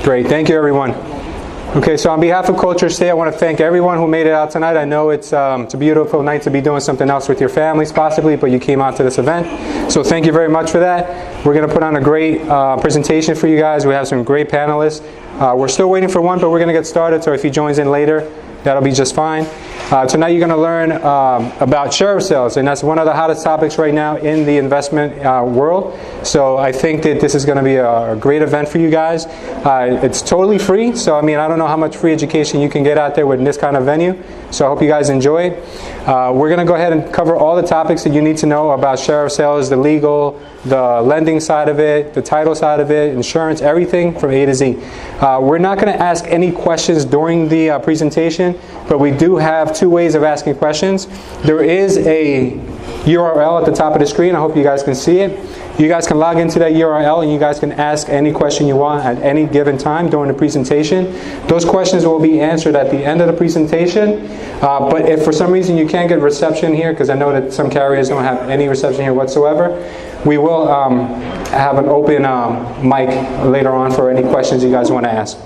Great, thank you everyone. Okay, so on behalf of Culture State, I want to thank everyone who made it out tonight. I know it's a beautiful night to be doing something else with your families possibly, but you came out to this event. So thank you very much for that. We're going to put on a great presentation for you guys. We have some great panelists. We're still waiting for one, but we're going to get started, so if he joins in later, that'll be just fine. Tonight you're going to learn about sheriff sales, and that's one of the hottest topics right now in the investment world. So I think that this is going to be a great event for you guys. It's totally free, so I mean, I don't know how much free education you can get out there with this kind of venue. So I hope you guys enjoy it. We're going to go ahead and cover all the topics that you need to know about sheriff sales, the legal, the lending side of it, the title side of it, insurance, everything from A to Z. We're not going to ask any questions during the presentation, but we do have two ways of asking questions. There is a URL at the top of the screen. I hope you guys can see it. You guys can log into that URL and you guys can ask any question you want at any given time during the presentation. Those questions will be answered at the end of the presentation. But if for some reason you can't get reception here, because I know that some carriers don't have any reception here whatsoever, we will have an open mic later on for any questions you guys want to ask.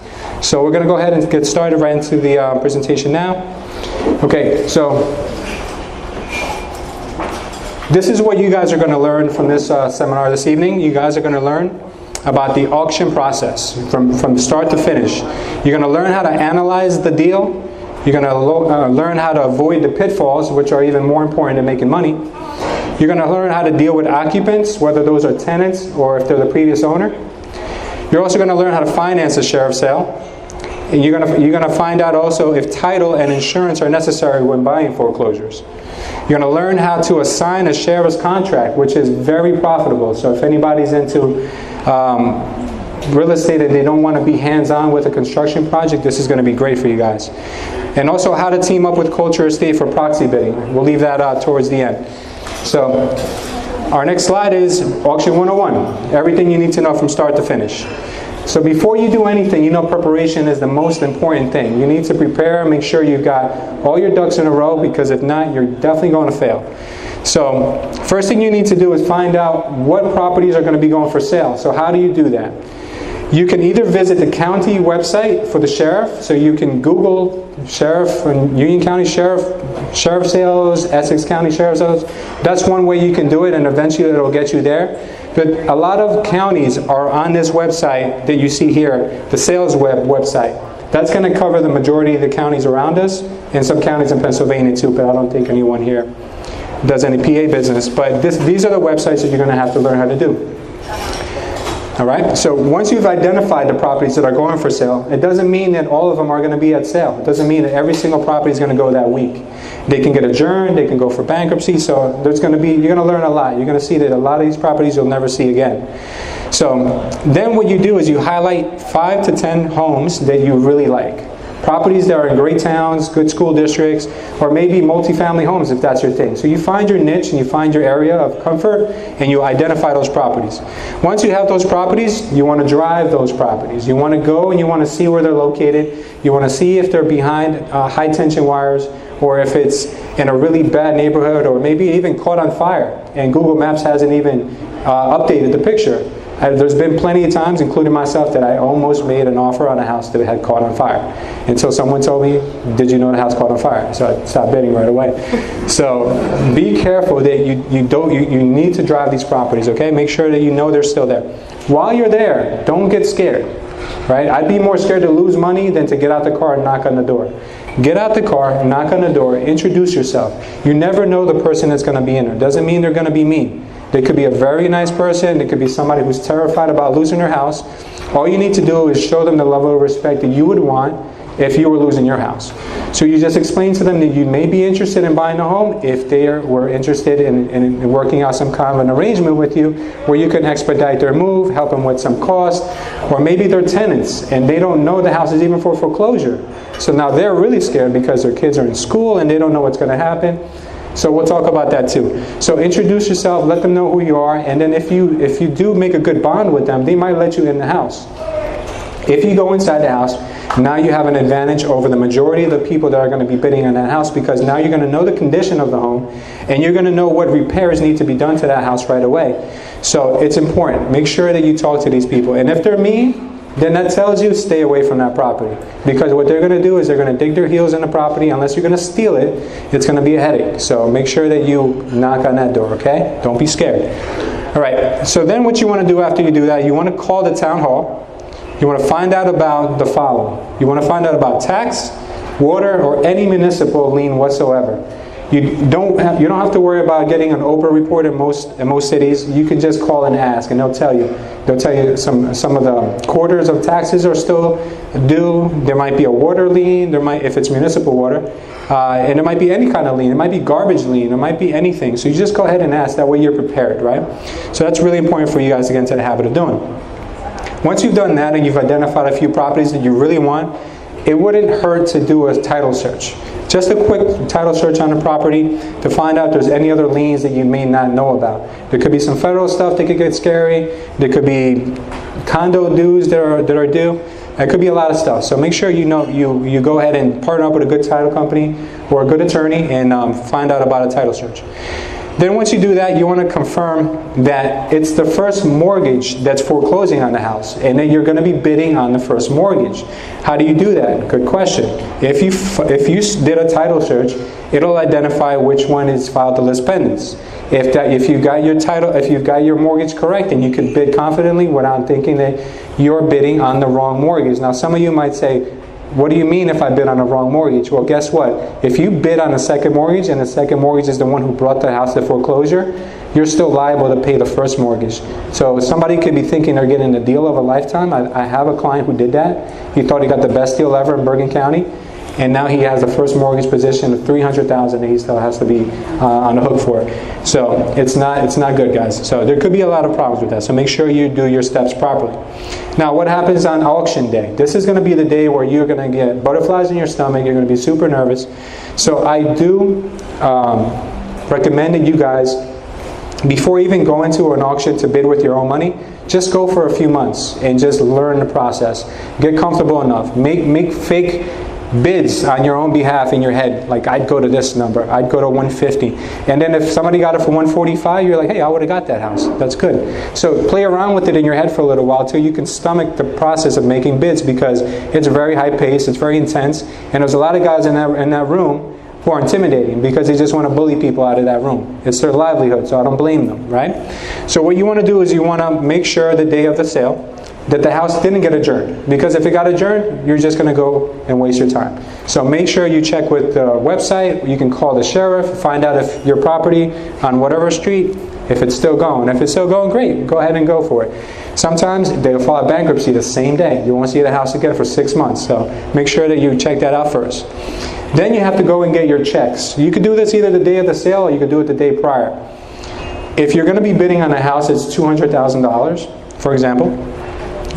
So we're going to go ahead and get started right into the presentation now. Okay, so this is what you guys are going to learn from this seminar this evening. You guys are going to learn about the auction process from start to finish. You're going to learn how to analyze the deal. You're going to learn how to avoid the pitfalls, which are even more important than making money. You're going to learn how to deal with occupants, whether those are tenants or if they're the previous owner. You're also going to learn how to finance a sheriff sale. And you're going to find out also if title and insurance are necessary when buying foreclosures. You're going to learn how to assign a sheriff's contract, which is very profitable. So if anybody's into real estate and they don't want to be hands-on with a construction project, this is going to be great for you guys. And also how to team up with Culture Estate for proxy bidding. We'll leave that out towards the end. So our next slide is Auction 101. Everything you need to know from start to finish. So before you do anything, you know preparation is the most important thing. You need to prepare and make sure you've got all your ducks in a row, because if not, you're definitely going to fail. So first thing you need to do is find out what properties are going to be going for sale. So how do you do that? You can either visit the county website for the sheriff. So you can Google sheriff and Union County sheriff sales, Essex County sheriff sales. That's one way you can do it, and eventually it'll get you there. But a lot of counties are on this website that you see here, the sales website. That's going to cover the majority of the counties around us, and some counties in Pennsylvania too, but I don't think anyone here does any PA business. But these are the websites that you're going to have to learn how to do. All right, so once you've identified the properties that are going for sale, it doesn't mean that all of them are going to be at sale. It doesn't mean that every single property is going to go that week. They can get adjourned, they can go for bankruptcy, so you're going to learn a lot. You're going to see that a lot of these properties you'll never see again. So then what you do is you highlight 5 to 10 homes that you really like. Properties that are in great towns, good school districts, or maybe multifamily homes if that's your thing. So you find your niche and you find your area of comfort and you identify those properties. Once you have those properties, you want to drive those properties. You want to go and you want to see where they're located. You want to see if they're behind high tension wires, or if it's in a really bad neighborhood, or maybe even caught on fire and Google Maps hasn't even updated the picture. There's been plenty of times, including myself, that I almost made an offer on a house that had caught on fire until someone told me, "Did you know the house caught on fire?" So I stopped bidding right away. So be careful that you need to drive these properties. Okay, make sure that you know they're still there. While you're there, don't get scared. Right? I'd be more scared to lose money than to get out the car and knock on the door. Get out the car, knock on the door, introduce yourself. You never know the person that's going to be in there. Doesn't mean they're going to be mean. They could be a very nice person. They could be somebody who's terrified about losing their house. All you need to do is show them the level of respect that you would want if you were losing your house. So you just explain to them that you may be interested in buying a home if they were interested in working out some kind of an arrangement with you where you can expedite their move, help them with some cost, or maybe they're tenants and they don't know the house is even for foreclosure. So now they're really scared because their kids are in school and they don't know what's going to happen. So we'll talk about that too. So introduce yourself, let them know who you are, and then if you do make a good bond with them, they might let you in the house. If you go inside the house, now you have an advantage over the majority of the people that are going to be bidding on that house, because now you're going to know the condition of the home and you're going to know what repairs need to be done to that house right away. So it's important. Make sure that you talk to these people. And if they're mean, then that tells you stay away from that property. Because what they're going to do is they're going to dig their heels in the property. Unless you're going to steal it, it's going to be a headache. So make sure that you knock on that door, okay? Don't be scared. All right, so then what you want to do after you do that, you want to call the town hall. You want to find out about the following. You want to find out about tax, water, or any municipal lien whatsoever. You don't have to worry about getting an Oprah report in most cities. You can just call and ask, and they'll tell you. They'll tell you some of the quarters of taxes are still due. There might be a water lien. There might, if it's municipal water, and it might be any kind of lien. It might be garbage lien. It might be anything. So you just go ahead and ask. That way you're prepared, right? So that's really important for you guys to get into the habit of doing. Once you've done that and you've identified a few properties that you really want, it wouldn't hurt to do a title search. Just a quick title search on the property to find out if there's any other liens that you may not know about. There could be some federal stuff that could get scary. There could be condo dues that are due. It could be a lot of stuff. So make sure you go ahead and partner up with a good title company or a good attorney and find out about a title search. Then once you do that, you want to confirm that it's the first mortgage that's foreclosing on the house, and that you're going to be bidding on the first mortgage. How do you do that? Good question. If you did a title search, it'll identify which one is filed to list pendants. If you got your mortgage correct, and you can bid confidently without thinking that you're bidding on the wrong mortgage. Now, some of you might say, what do you mean if I bid on the wrong mortgage? Well, guess what? If you bid on a second mortgage and the second mortgage is the one who brought the house to foreclosure, you're still liable to pay the first mortgage. So somebody could be thinking they're getting the deal of a lifetime. I have a client who did that. He thought he got the best deal ever in Bergen County. And now he has the first mortgage position of $300,000 and he still has to be on the hook for it. So it's not good, guys. So there could be a lot of problems with that. So make sure you do your steps properly. Now, what happens on auction day? This is going to be the day where you're going to get butterflies in your stomach. You're going to be super nervous. So I do recommend that you guys, before even going to an auction to bid with your own money, just go for a few months and just learn the process. Get comfortable enough. Make fake bids on your own behalf in your head. Like, I'd go to this number, I'd go to 150, and then if somebody got it for 145, you're like, hey, I would have got that house. That's good. So play around with it in your head for a little while till you can stomach the process of making bids, because it's very high paced, it's very intense, and there's a lot of guys in that room who are intimidating because they just want to bully people out of that room. It's their livelihood, so I don't blame them, right? So what you want to do is you want to make sure the day of the sale that the house didn't get adjourned, because if it got adjourned, you're just going to go and waste your time. So make sure you check with the website. You can call the sheriff, find out if your property on whatever street, if it's still going. If it's still going, great, go ahead and go for it. Sometimes they'll file bankruptcy the same day. You won't see the house again for 6 months, so make sure that you check that out first. Then you have to go and get your checks. You could do this either the day of the sale or you could do it the day prior. If you're going to be bidding on a house that's $200,000, for example,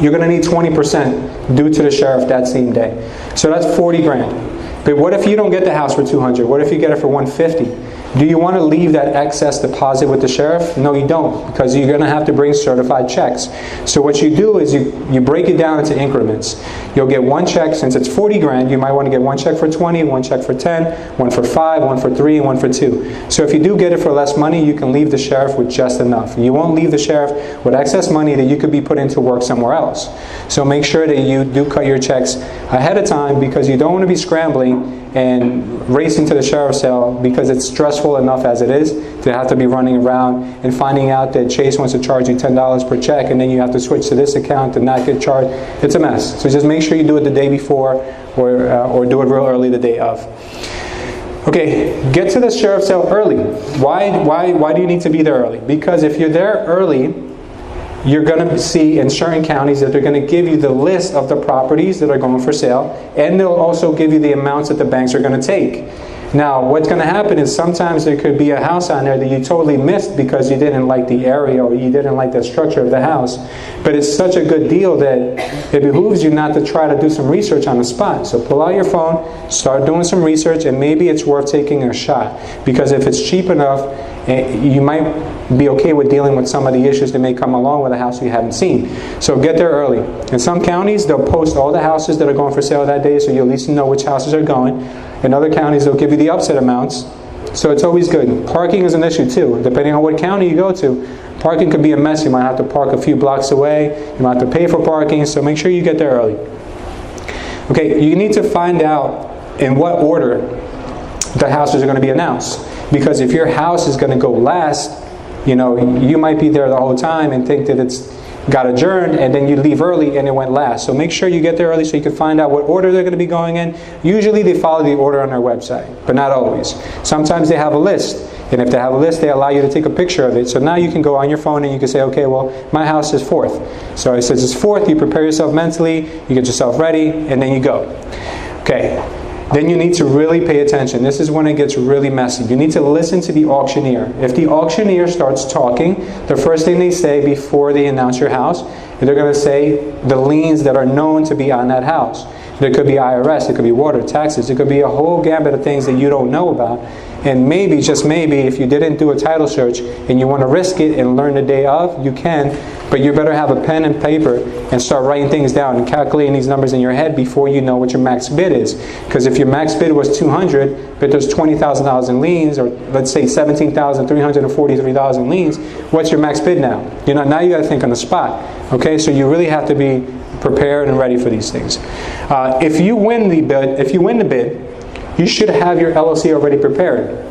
you're going to need 20% due to the sheriff that same day. So that's 40 grand. But what if you don't get the house for 200? What if you get it for 150? Do you want to leave that excess deposit with the sheriff? No, you don't, because you're going to have to bring certified checks. So what you do is you break it down into increments. You'll get one check. Since it's 40 grand, you might want to get one check for 20, one check for 10, one for 5, one for 3, and one for 2. So if you do get it for less money, you can leave the sheriff with just enough. You won't leave the sheriff with excess money that you could be put into work somewhere else. So make sure that you do cut your checks ahead of time, because you don't want to be scrambling and racing to the sheriff's sale, because it's stressful enough as it is to have to be running around and finding out that Chase wants to charge you $10 per check, and then you have to switch to this account to not get charged. It's a mess. So just make sure you do it the day before, or do it real early the day of. Okay, get to the sheriff's sale early. Why do you need to be there early? Because if you're there early, you're going to see in certain counties that they're going to give you the list of the properties that are going for sale, and they'll also give you the amounts that the banks are going to take. Now, what's going to happen is sometimes there could be a house on there that you totally missed because you didn't like the area or you didn't like the structure of the house. But it's such a good deal that it behooves you not to try to do some research on the spot. So pull out your phone, start doing some research, and maybe it's worth taking a shot. Because if it's cheap enough, you might be okay with dealing with some of the issues that may come along with a house you haven't seen. So get there early. In some counties, they'll post all the houses that are going for sale that day, so you at least know which houses are going. In other counties, they'll give you the upset amounts, So it's always good. Parking is an issue too. Depending on what county you go to, parking could be a mess. You might have to park a few blocks away. You might have to pay for parking, so make sure you get there early. Okay, you need to find out in what order the houses are going to be announced. Because if your house is going to go last, you know, you might be there the whole time and think that it's got adjourned, and then you leave early and it went last. So make sure you get there early so you can find out what order they're going to be going in. Usually they follow the order on their website, but not always. Sometimes they have a list, and if they have a list, they allow you to take a picture of it. So now you can go on your phone and you can say, okay, well, my house is 4th. So it says it's 4th, you prepare yourself mentally, you get yourself ready, and then you go. Okay. Then you need to really pay attention. This is when it gets really messy. You need to listen to the auctioneer. If the auctioneer starts talking, the first thing they say before they announce your house, they're going to say the liens that are known to be on that house. There could be IRS, it could be water, taxes, it could be a whole gambit of things that you don't know about. And maybe, just maybe, if you didn't do a title search and you want to risk it and learn the day of, you can, but you better have a pen and paper and start writing things down and calculating these numbers in your head before you know what your max bid is. Because if your max bid was $200, but there's $20,000 in liens, or let's say $17,343 liens, what's your max bid now? You know, now you got to think on the spot. Okay, so you really have to be prepared and ready for these things. If you win the bid, you should have your LLC already prepared.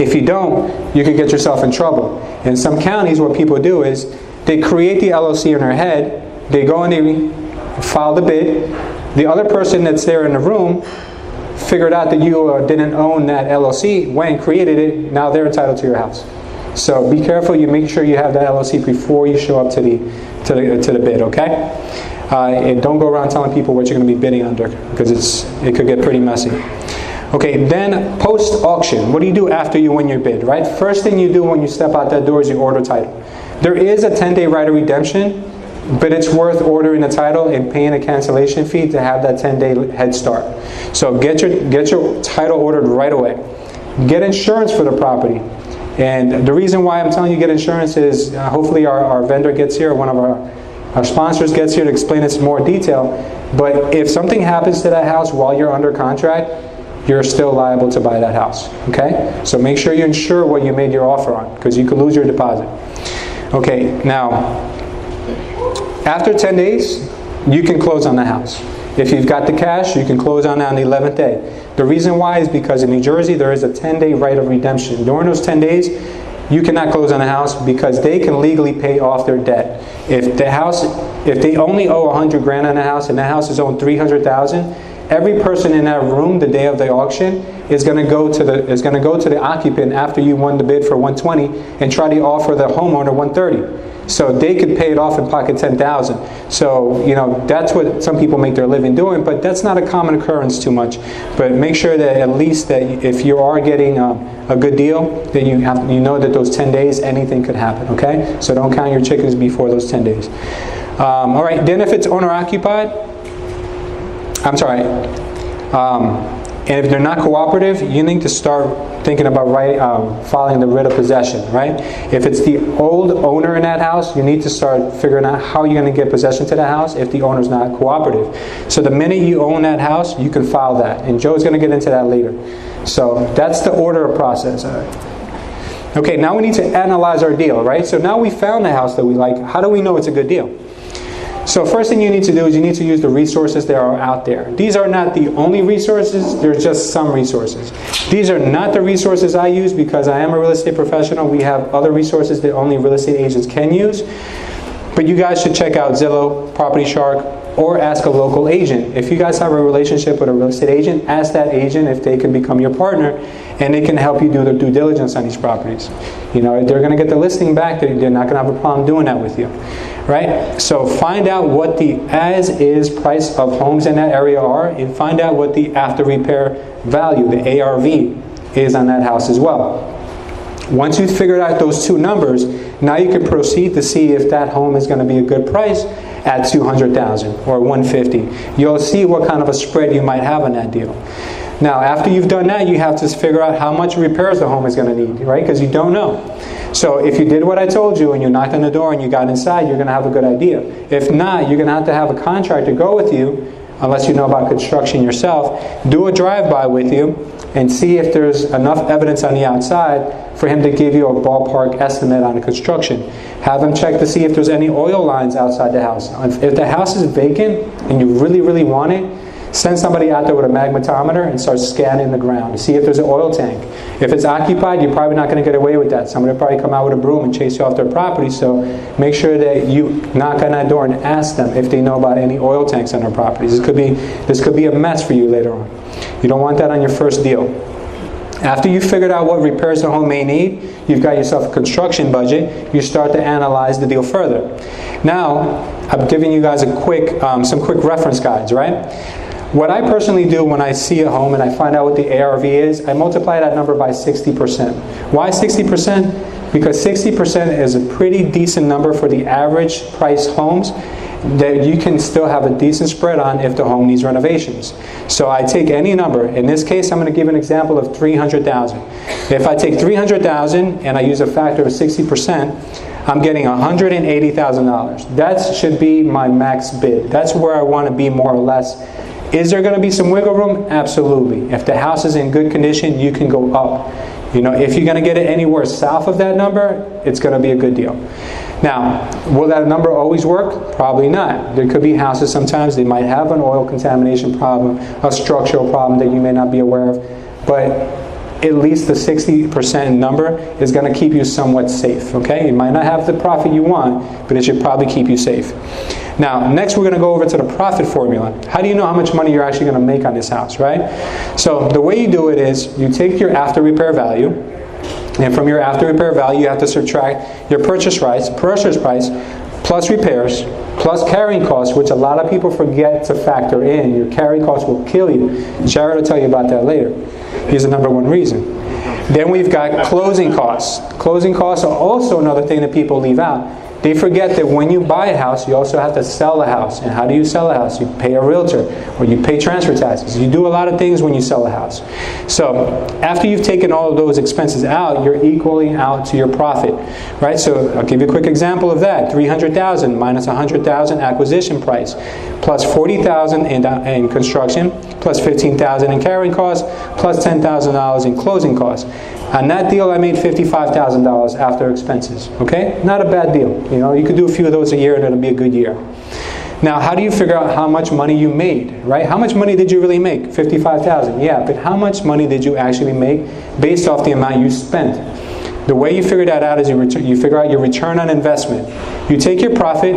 If you don't, you could get yourself in trouble. In some counties, what people do is they create the LLC in their head, they go and they file the bid. The other person that's there in the room figured out that you didn't own that LLC, went and created it, now they're entitled to your house. So be careful, you make sure you have that LLC before you show up to the bid, okay? And don't go around telling people what you're going to be bidding under, because it could get pretty messy. Okay, then post-auction. What do you do after you win your bid, right? First thing you do when you step out that door is you order title. There is a 10-day right of redemption, but it's worth ordering the title and paying a cancellation fee to have that 10-day head start. So get your title ordered right away. Get insurance for the property. And the reason why I'm telling you get insurance is hopefully our vendor gets here, one of our sponsors gets here to explain this in more detail. But if something happens to that house while you're under contract, you're still liable to buy that house, okay? So make sure you insure what you made your offer on, because you could lose your deposit. Okay, now, after 10 days, you can close on the house. If you've got the cash, you can close on it on the 11th day. The reason why is because in New Jersey, there is a 10-day right of redemption. During those 10 days, you cannot close on the house because they can legally pay off their debt. If they only owe $100,000 on the house and the house is owed $300,000, every person in that room the day of the auction is going to go to the occupant after you won the bid for $120 and try to offer the homeowner $130. So they could pay it off and pocket $10,000. So, you know, that's what some people make their living doing, but that's not a common occurrence too much. But make sure that at least that if you are getting a good deal, then you know that those 10 days, anything could happen, okay? So don't count your chickens before those 10 days. All right, then if it's owner-occupied, and if they're not cooperative, you need to start thinking about filing the writ of possession, right? If it's the old owner in that house, you need to start figuring out how you're going to get possession to the house if the owner's not cooperative. So the minute you own that house, you can file that. And Joe's going to get into that later. So that's the order of process. All right. Okay, now we need to analyze our deal, right? So now we found the house that we like. How do we know it's a good deal? So first thing you need to do is you need to use the resources that are out there. These are not the only resources, there's just some resources. These are not the resources I use because I am a real estate professional. We have other resources that only real estate agents can use. But you guys should check out Zillow, Property Shark, or ask a local agent. If you guys have a relationship with a real estate agent, ask that agent if they can become your partner and they can help you do the due diligence on these properties. You know, they're going to get the listing back, they're not going to have a problem doing that with you. Right? So find out what the as-is price of homes in that area are and find out what the after-repair value, the ARV, is on that house as well. Once you've figured out those two numbers, now you can proceed to see if that home is going to be a good price at $200,000 or $150,000. You'll see what kind of a spread you might have on that deal. Now, after you've done that, you have to figure out how much repairs the home is going to need, right? Because you don't know. So if you did what I told you and you knocked on the door and you got inside, you're going to have a good idea. If not, you're going to have a contractor go with you, unless you know about construction yourself, do a drive-by with you, and see if there's enough evidence on the outside for him to give you a ballpark estimate on the construction. Have him check to see if there's any oil lines outside the house. If the house is vacant and you really, really want it, send somebody out there with a magnetometer and start scanning the ground to see if there's an oil tank. If it's occupied, you're probably not going to get away with that. Somebody will probably come out with a broom and chase you off their property, so make sure that you knock on that door and ask them if they know about any oil tanks on their properties. This could be a mess for you later on. You don't want that on your first deal. After you've figured out what repairs the home may need, you've got yourself a construction budget, you start to analyze the deal further. Now, I'm giving you guys some quick reference guides, right? What I personally do when I see a home and I find out what the ARV is, I multiply that number by 60%. Why 60%? Because 60% is a pretty decent number for the average price homes that you can still have a decent spread on if the home needs renovations. So I take any number. In this case, I'm going to give an example of 300,000. If I take 300,000 and I use a factor of 60%, I'm getting $180,000. That should be my max bid. That's where I want to be more or less. Is there going to be some wiggle room? Absolutely. If the house is in good condition, you can go up. You know, if you're going to get it anywhere south of that number, it's going to be a good deal. Now, will that number always work? Probably not. There could be houses sometimes, they might have an oil contamination problem, a structural problem that you may not be aware of, but at least the 60% number is going to keep you somewhat safe, okay? You might not have the profit you want, but it should probably keep you safe. Now, next we're going to go over to the profit formula. How do you know how much money you're actually going to make on this house, right? So the way you do it is you take your after repair value, and from your after repair value you have to subtract your purchase price plus repairs plus carrying costs, which a lot of people forget to factor in. Your carrying costs will kill you. Jared will tell you about that later. He's the number one reason. Then we've got closing costs. Closing costs are also another thing that people leave out. They forget that when you buy a house, you also have to sell a house. And how do you sell a house? You pay a realtor, or you pay transfer taxes. You do a lot of things when you sell a house. So after you've taken all of those expenses out, you're equaling out to your profit, right? So I'll give you a quick example of that. 300,000 minus 100,000 acquisition price, plus 40,000 in construction, plus 15,000 in carrying costs, plus $10,000 in closing costs. On that deal, I made $55,000 after expenses. Okay, not a bad deal. You know, you could do a few of those a year, and it'll be a good year. Now, how do you figure out how much money you made? Right? How much money did you really make? $55,000. Yeah, but how much money did you actually make based off the amount you spent? The way you figure that out is you figure out your return on investment. You take your profit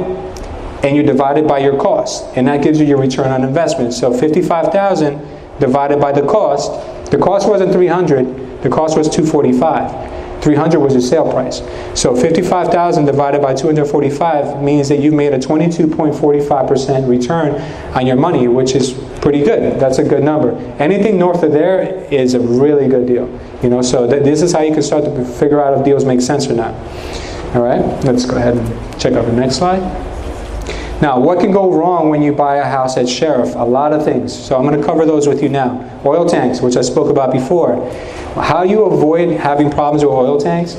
and you divide it by your cost, and that gives you your return on investment. So 55,000 divided by the cost. The cost wasn't 300. The cost was 245. 300 was your sale price. So 55,000 divided by 245 means that you've made a 22.45% return on your money, which is pretty good. That's a good number. Anything north of there is a really good deal. You know, so this is how you can start to figure out if deals make sense or not. All right, let's go ahead and check out the next slide. Now, what can go wrong when you buy a house at Sheriff? A lot of things. So I'm going to cover those with you now. Oil tanks, which I spoke about before. How you avoid having problems with oil tanks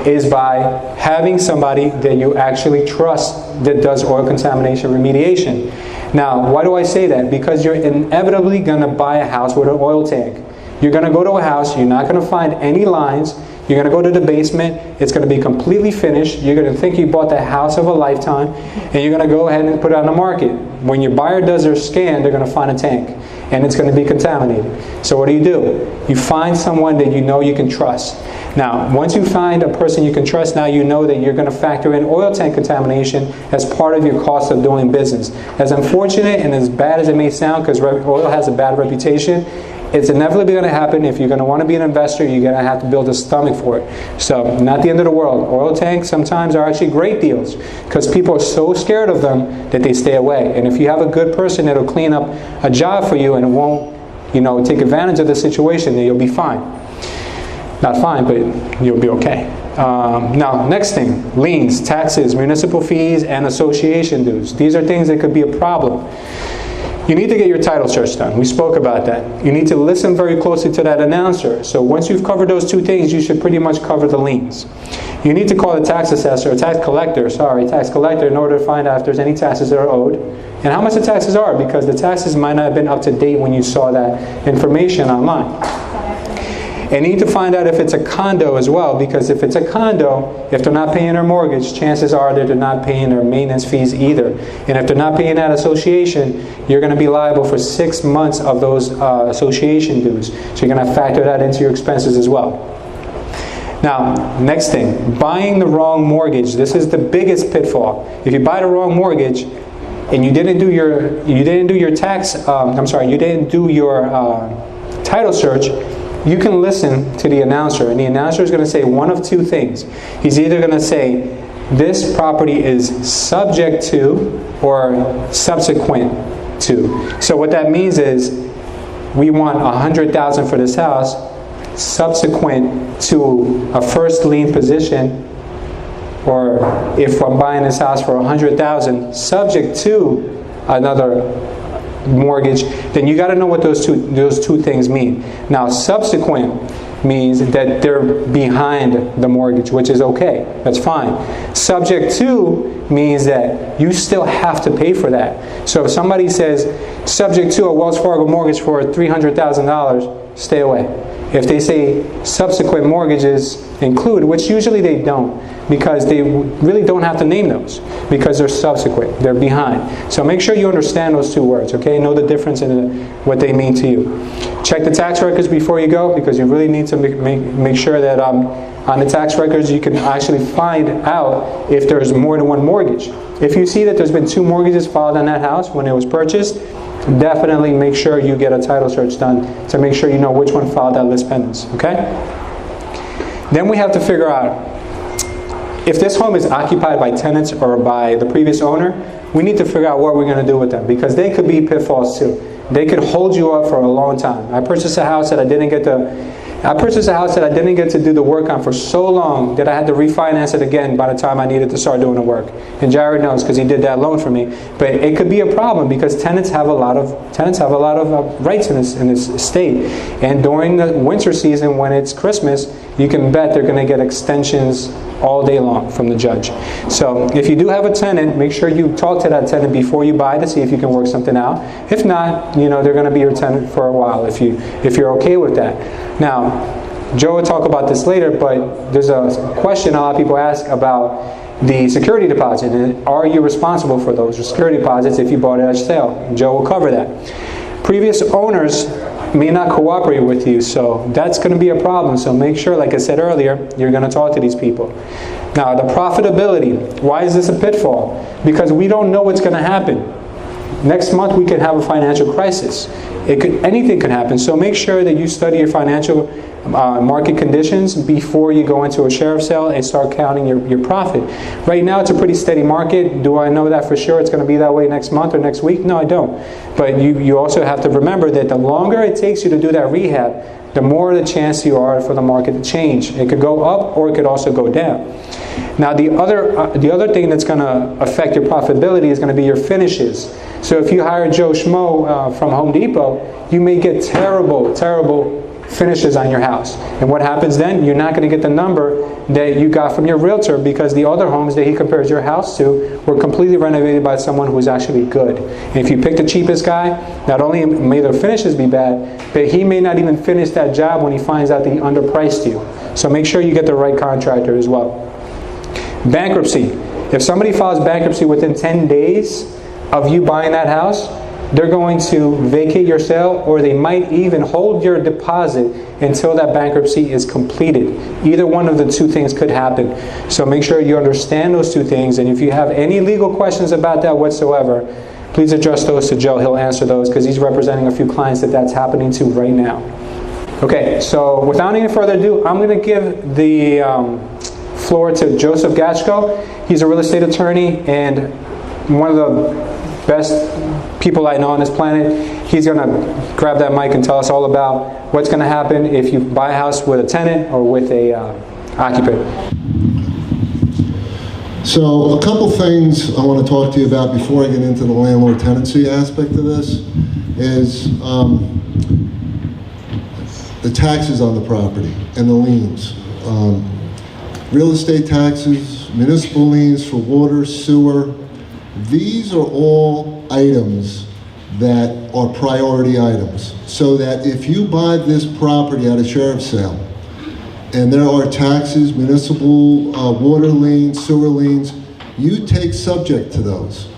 is by having somebody that you actually trust that does oil contamination remediation. Now, why do I say that? Because you're inevitably going to buy a house with an oil tank. You're going to go to a house, you're not going to find any lines. You're going to go to the basement, it's going to be completely finished, you're going to think you bought the house of a lifetime, and you're going to go ahead and put it on the market. When your buyer does their scan, they're going to find a tank, and it's going to be contaminated. So what do? You find someone that you know you can trust. Now, once you find a person you can trust, now you know that you're going to factor in oil tank contamination as part of your cost of doing business. As unfortunate and as bad as it may sound, because oil has a bad reputation, it's inevitably going to happen. If you're going to want to be an investor, you're going to have to build a stomach for it. So, not the end of the world. Oil tanks sometimes are actually great deals because people are so scared of them that they stay away. And if you have a good person that'll clean up a job for you and won't, take advantage of the situation, then you'll be fine. Not fine, but you'll be okay. Now, next thing, liens, taxes, municipal fees, and association dues. These are things that could be a problem. You need to get your title search done. We spoke about that. You need to listen very closely to that announcer. So once you've covered those two things, you should pretty much cover the liens. You need to call the tax assessor, or tax collector in order to find out if there's any taxes that are owed and how much the taxes are, because the taxes might not have been up to date when you saw that information online. And you need to find out if it's a condo as well, because if it's a condo, if they're not paying their mortgage, chances are that they're not paying their maintenance fees either. And if they're not paying that association, you're going to be liable for 6 months of those association dues. So you're going to factor that into your expenses as well. Now, next thing, buying the wrong mortgage. This is the biggest pitfall. If you buy the wrong mortgage and you didn't do your title search, you can listen to the announcer, and the announcer is going to say one of two things. He's either going to say, this property is subject to or subsequent to. So what that means is, we want $100,000 for this house, subsequent to a first lien position, or if I'm buying this house for $100,000, subject to another mortgage, then you got to know what those two things mean. Now, subsequent means that they're behind the mortgage, which is okay. That's fine. Subject to means that you still have to pay for that. So if somebody says subject to a Wells Fargo mortgage for $300,000, stay away. If they say subsequent mortgages include, which usually they don't, because they really don't have to name those, because they're subsequent, they're behind. So make sure you understand those two words, okay? Know the difference in what they mean to you. Check the tax records before you go, because you really need to make sure that on the tax records you can actually find out if there's more than one mortgage. If you see that there's been 2 mortgages filed on that house when it was purchased, definitely make sure you get a title search done to make sure you know which one filed that list pendants, okay? Then we have to figure out if this home is occupied by tenants or by the previous owner. We need to figure out what we're going to do with them, because they could be pitfalls too. They could hold you up for a long time. I purchased a house that I didn't get to do the work on for so long that I had to refinance it again by the time I needed to start doing the work. And Jared knows, because he did that loan for me. But it could be a problem, because tenants have a lot of rights in this state. And during the winter season, when it's Christmas, you can bet they're going to get extensions all day long from the judge. So if you do have a tenant, make sure you talk to that tenant before you buy to see if you can work something out. If not, they're going to be your tenant for a while if you're okay with that. Now, Joe will talk about this later, but there's a question a lot of people ask about the security deposit, and are you responsible for those security deposits if you bought it at sale? Joe will cover that. Previous owners may not cooperate with you, so that's going to be a problem. So make sure, like I said earlier, you're going to talk to these people. Now, the profitability. Why is this a pitfall? Because we don't know what's going to happen. Next month we could have a financial crisis. Anything could happen. So make sure that you study your financial market conditions before you go into a sheriff's sale and start counting your profit. Right now it's a pretty steady market. Do I know that for sure it's going to be that way next month or next week? No, I don't. But you also have to remember that the longer it takes you to do that rehab, the more the chance you are for the market to change. It could go up or it could also go down. Now the other thing that's going to affect your profitability is going to be your finishes. So if you hire Joe Schmo from Home Depot, you may get terrible finishes on your house. And what happens then? You're not going to get the number that you got from your realtor, because the other homes that he compares your house to were completely renovated by someone who was actually good. And if you pick the cheapest guy, not only may their finishes be bad, but he may not even finish that job when he finds out that he underpriced you. So make sure you get the right contractor as well. Bankruptcy. If somebody files bankruptcy within 10 days of you buying that house, they're going to vacate your sale, or they might even hold your deposit until that bankruptcy is completed. Either one of the two things could happen. So make sure you understand those two things, and if you have any legal questions about that whatsoever, please address those to Joe. He'll answer those, because he's representing a few clients that's happening to right now. Okay, so without any further ado, I'm going to give the floor to Joseph Gachko. He's a real estate attorney and one of the best people I know on this planet. He's going to grab that mic and tell us all about what's going to happen if you buy a house with a tenant or with a occupant. So a couple things I want to talk to you about before I get into the landlord tenancy aspect of this is the taxes on the property and the liens. Real estate taxes, municipal liens for water, sewer. These are all items that are priority items. So that if you buy this property at a sheriff's sale, and there are taxes, municipal water liens, sewer liens, you take subject to those.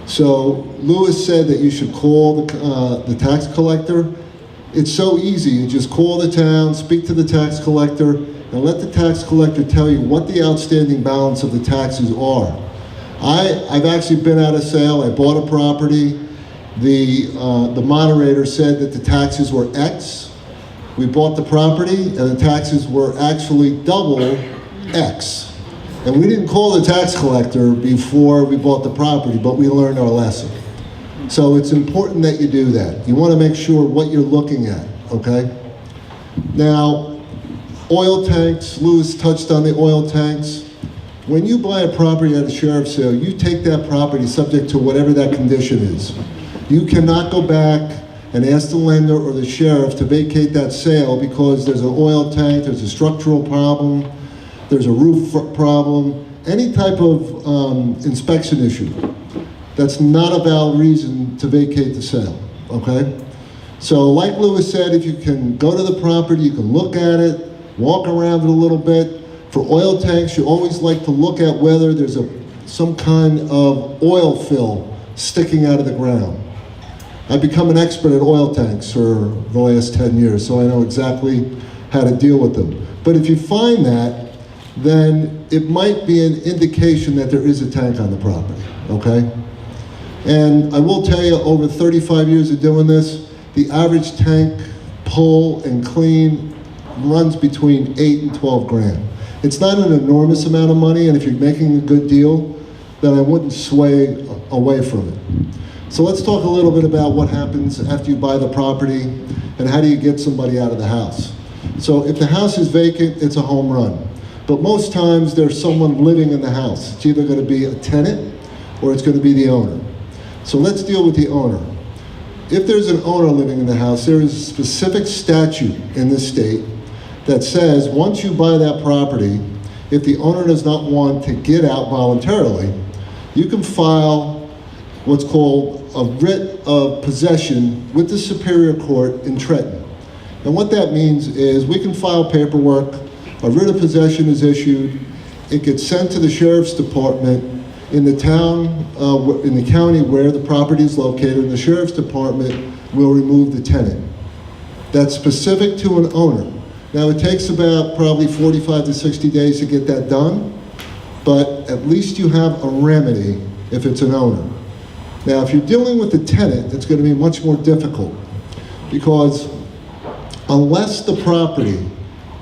So Lewis said that you should call the tax collector. It's so easy. You just call the town, speak to the tax collector, and let the tax collector tell you what the outstanding balance of the taxes are. I've actually been at a sale. I bought a property. The moderator said that the taxes were X. We bought the property, and the taxes were actually double X. And we didn't call the tax collector before we bought the property, but we learned our lesson. So it's important that you do that. You want to make sure what you're looking at, okay? Now, oil tanks, Lewis touched on the oil tanks. When you buy a property at a sheriff's sale, you take that property subject to whatever that condition is. You cannot go back and ask the lender or the sheriff to vacate that sale because there's an oil tank, there's a structural problem, there's a roof problem, any type of inspection issue. That's not a valid reason to vacate the sale, okay? So like Lewis said, if you can go to the property, you can look at it, walk around it a little bit. For oil tanks, you always like to look at whether there's some kind of oil fill sticking out of the ground. I've become an expert at oil tanks for the last 10 years, so I know exactly how to deal with them. But if you find that, then it might be an indication that there is a tank on the property, okay? And I will tell you, over 35 years of doing this, the average tank pull and clean runs between 8 and 12 grand. It's not an enormous amount of money, and if you're making a good deal, then I wouldn't sway away from it. So let's talk a little bit about what happens after you buy the property and how do you get somebody out of the house. So if the house is vacant, it's a home run. But most times there's someone living in the house. It's either going to be a tenant or it's going to be the owner. So let's deal with the owner. If there's an owner living in the house, there is a specific statute in this state that says once you buy that property, if the owner does not want to get out voluntarily, you can file what's called a writ of possession with the Superior Court in Trenton. And what that means is we can file paperwork, a writ of possession is issued, it gets sent to the Sheriff's Department in the town, in the county where the property is located, and the Sheriff's Department will remove the tenant. That's specific to an owner. Now it takes about probably 45 to 60 days to get that done, but at least you have a remedy if it's an owner. Now, if you're dealing with a tenant, it's going to be much more difficult because unless the property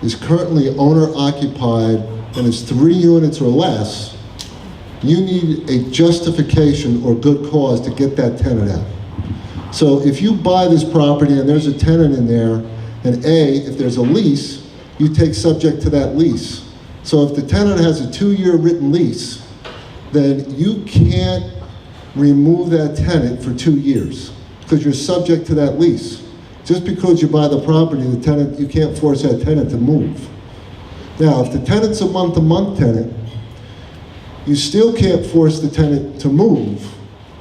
is currently owner occupied and is 3 units or less, you need a justification or good cause to get that tenant out. So if you buy this property and there's a tenant in there, and if there's a lease, you take subject to that lease. So if the tenant has a 2-year written lease, then you can't remove that tenant for 2 years because you're subject to that lease. Just because you buy the property, the tenant, you can't force that tenant to move. Now, if the tenant's a month-to-month tenant, you still can't force the tenant to move,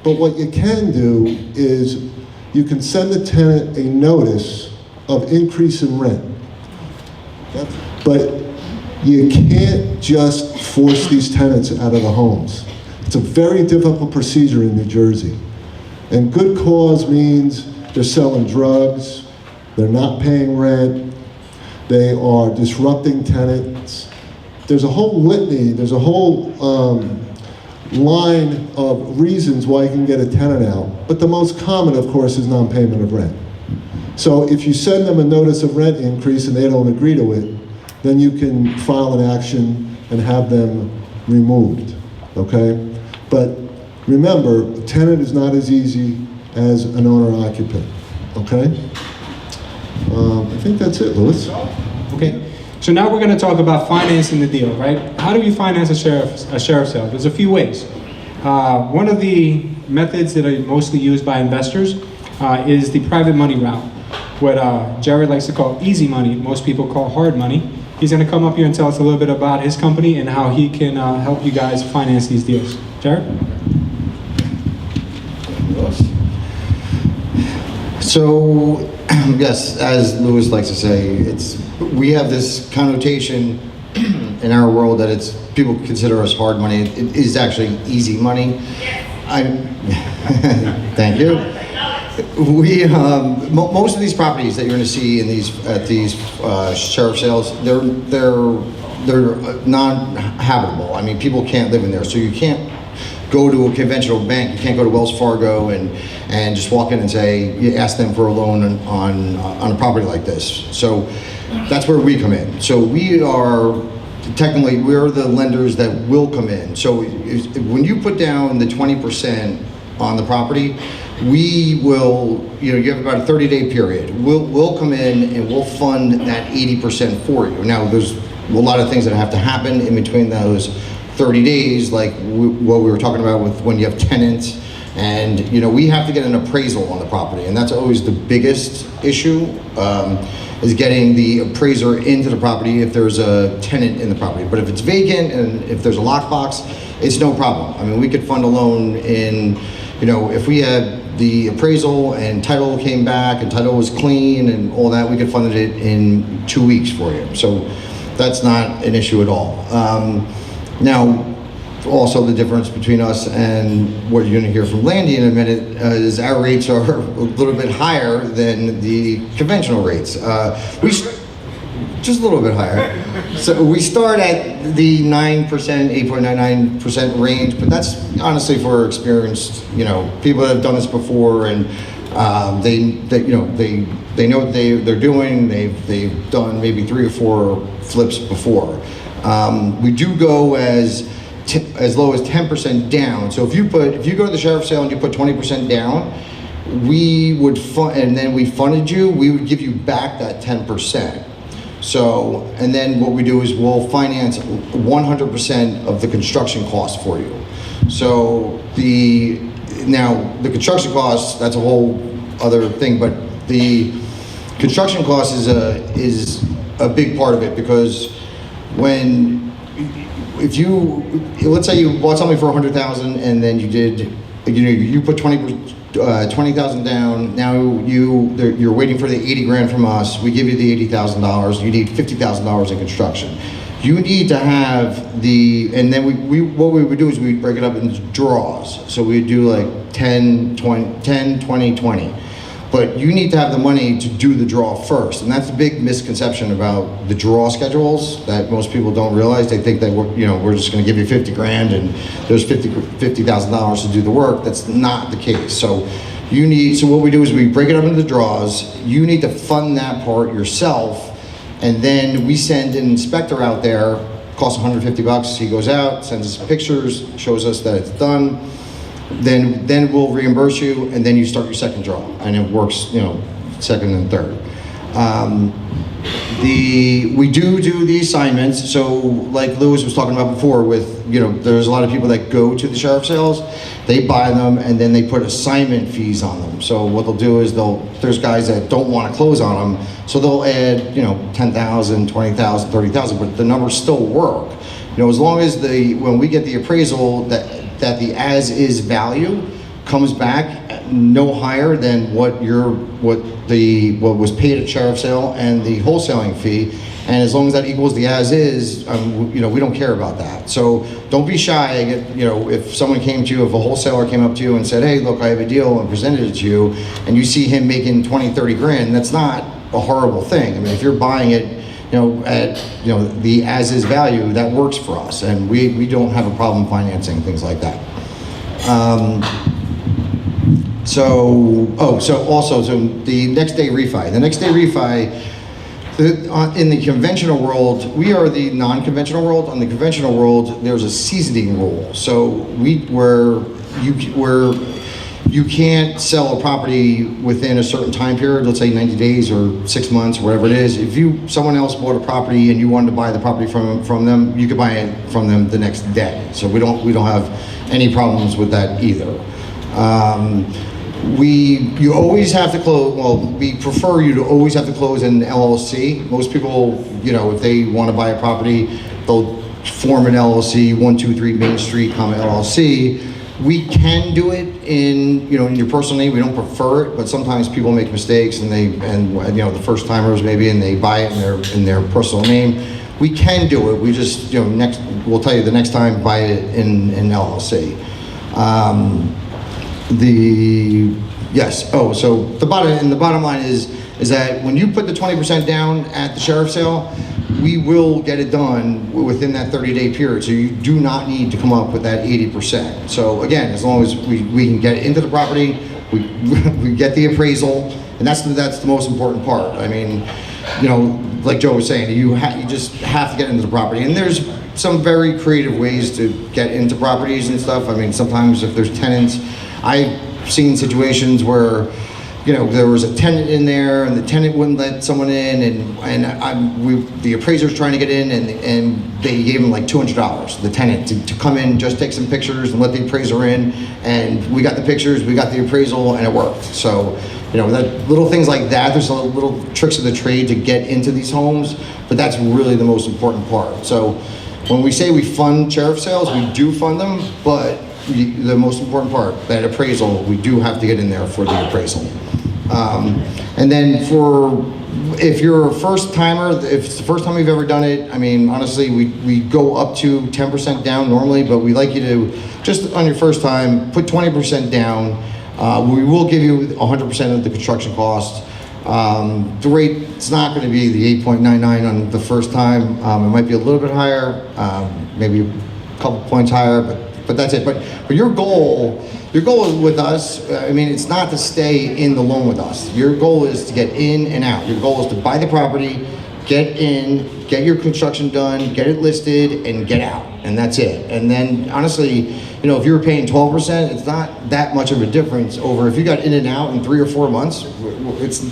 but what you can do is you can send the tenant a notice of increase in rent. But you can't just force these tenants out of the homes. It's a very difficult procedure in New Jersey. And good cause means they're selling drugs, they're not paying rent, they are disrupting tenants. There's a whole litany, there's a whole line of reasons why you can get a tenant out. But the most common, of course, is non-payment of rent. So if you send them a notice of rent increase and they don't agree to it, then you can file an action and have them removed, okay? But remember, a tenant is not as easy as an owner-occupant, okay? I think that's it, Louis. Okay, so now we're going to talk about financing the deal, right? How do we finance a sheriff sale? There's a few ways. One of the methods that are mostly used by investors is the private money route. What Jared likes to call easy money, most people call hard money. He's going to come up here and tell us a little bit about his company and how he can help you guys finance these deals. Jared? So, yes, as Lewis likes to say, we have this connotation in our world that people consider us hard money. It is actually easy money. Thank you. Most of these properties that you're going to see at these sheriff sales, they're non-habitable. I mean, people can't live in there, so you can't go to a conventional bank. You can't go to Wells Fargo and just walk in and say, you ask them for a loan on a property like this. So that's where we come in. So we're the lenders that will come in. So when you put down the 20% on the property, we will, you have about a 30-day period. We'll come in and we'll fund that 80% for you. Now, there's a lot of things that have to happen in between those 30 days, like what we were talking about with when you have tenants, and we have to get an appraisal on the property, and that's always the biggest issue, is getting the appraiser into the property if there's a tenant in the property. But if it's vacant and if there's a lockbox, it's no problem. I mean, we could fund a loan in, if we had the appraisal and title came back and title was clean and all that, we could fund it in 2 weeks for you. So that's not an issue at all. Now, also the difference between us and what you're going to hear from Landy in a minute is our rates are a little bit higher than the conventional rates. Just a little bit higher. So we start at the 9%, 8.99% range, but that's honestly for experienced, people that have done this before, and they know what they're doing. They've done maybe 3 or 4 flips before. We do go as low as 10% down. So if you go to the sheriff's sale and you put 20% down, we would and then we funded you, we would give you back that 10%. So, and then what we do is we'll finance 100% of the construction cost for you. So now the construction costs, that's a whole other thing, but the construction cost is a big part of it, because let's say you bought something for $100,000 and then you put 20,000 down. Now you're waiting for the 80 grand from us. We give you the $80,000. You need $50,000 in construction. You need to have and then what we would do is we'd break it up into draws. So we'd do like 10, 20, 20. But you need to have the money to do the draw first. And that's a big misconception about the draw schedules that most people don't realize. They think that we're just gonna give you 50 grand and there's $50,000 to do the work. That's not the case. So what we do is we break it up into draws. You need to fund that part yourself. And then we send an inspector out there, costs $150. He goes out, sends us pictures, shows us that it's done. Then we'll reimburse you, and then you start your second draw, and it works, second and third. We do the assignments. So like Lewis was talking about before, there's a lot of people that go to the sheriff sales, they buy them, and then they put assignment fees on them. So what they'll do is there's guys that don't want to close on them, so they'll add 10,000, 20,000, 30,000, but the numbers still work. As long as when we get the appraisal that the as-is value comes back no higher than what was paid at sheriff sale and the wholesaling fee, and as long as that equals the as-is, we don't care about that. So don't be shy. If someone came to you, if a wholesaler came up to you and said, "Hey, look, I have a deal," and presented it to you, and you see him making 20, 30 grand, that's not a horrible thing. I mean, if you're buying it at the as-is value, that works for us, and we don't have a problem financing things like that. So the next day refi. The next day refi, in the conventional world, we are the non-conventional world. On the conventional world, there's a seasoning rule. So you can't sell a property within a certain time period, let's say 90 days or 6 months or whatever it is. If someone else bought a property and you wanted to buy the property from them, you could buy it from them the next day. So we don't have any problems with that either. You always have to close, we prefer you to always have to close an LLC. Most people, if they want to buy a property, they'll form an LLC, 123 Main Street, LLC. We can do it in, in your personal name. We don't prefer it, but sometimes people make mistakes and the first timers maybe, and they buy it in their personal name. We can do it. We just, we'll tell you the next time, buy it in LLC. So the bottom line is that when you put the 20% down at the sheriff's sale, we will get it done within that 30-day period. So you do not need to come up with that 80%. So again, as long as we can get into the property, we get the appraisal, and that's the most important part. I mean, like Joe was saying, you just have to get into the property, and there's some very creative ways to get into properties and stuff. I mean, sometimes if there's tenants, I've seen situations where there was a tenant in there and the tenant wouldn't let someone in, and the appraiser's trying to get in, and they gave him like $200, the tenant, to come in, just take some pictures and let the appraiser in, and we got the pictures, we got the appraisal, and it worked. So that little things like that, there's little tricks of the trade to get into these homes, but that's really the most important part. So when we say we fund sheriff sales, we do fund them, but the most important part, that appraisal, we do have to get in there for the appraisal. And then if you're a first timer, if it's the first time you've ever done it, I mean, honestly, we go up to 10% down normally, but we like you to, just on your first time, put 20% down. We will give you 100% of the construction cost. The rate, it's not going to be the 8.99 on the first time. It might be a little bit higher, maybe a couple points higher, but that's it. But your goal with us, I mean, it's not to stay in the loan with us. Your goal is to get in and out. Your goal is to buy the property, get in, get your construction done, get it listed, and get out. And that's it. And then, honestly, if you were paying 12%, it's not that much of a difference over if you got in and out in 3 or 4 months. It's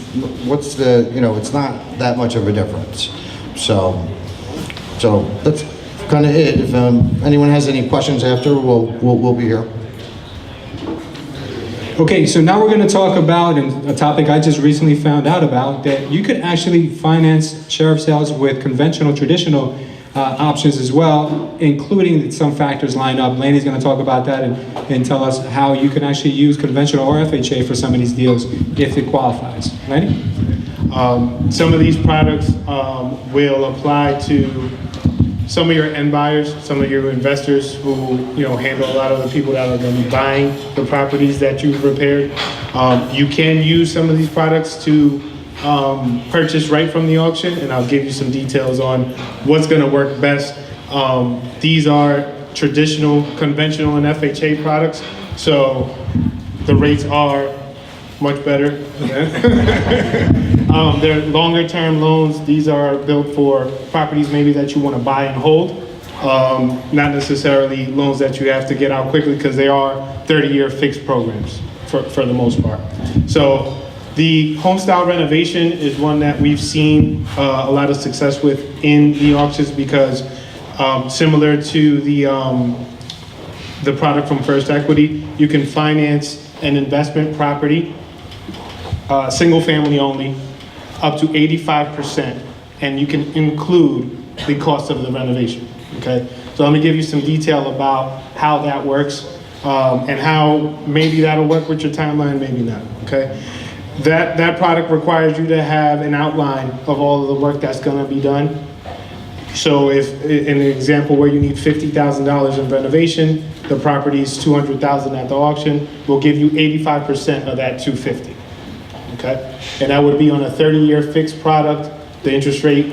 not that much of a difference. So that's kind of it. If anyone has any questions after, we'll be here. Okay, so now we're going to talk about a topic I just recently found out about, that you could actually finance sheriff sales with conventional, traditional options as well, including some factors lined up. Laney's going to talk about that and tell us how you can actually use conventional or FHA for some of these deals if it qualifies. Laney? Some of these products will apply to some of your end buyers, some of your investors who handle a lot of the people that are going to be buying the properties that you've repaired. You can use some of these products to purchase right from the auction, and I'll give you some details on what's going to work best. These are traditional, conventional, and FHA products, so the rates are much better. They're longer term loans. These are built for properties maybe that you want to buy and hold, not necessarily loans that you have to get out quickly, because they are 30-year fixed programs for the most part. So the home style renovation is one that we've seen a lot of success with in the auctions, because similar to the product from First Equity, you can finance an investment property, single family only, up to 85%, and you can include the cost of the renovation, okay? So let me give you some detail about how that works, and how maybe that'll work with your timeline, maybe not, okay? That product requires you to have an outline of all of the work that's gonna be done. So if, in an example where you need $50,000 in renovation, the property is $200,000 at the auction, we'll give you 85% of that $250,000. Okay, and that would be on a 30-year fixed product. The interest rate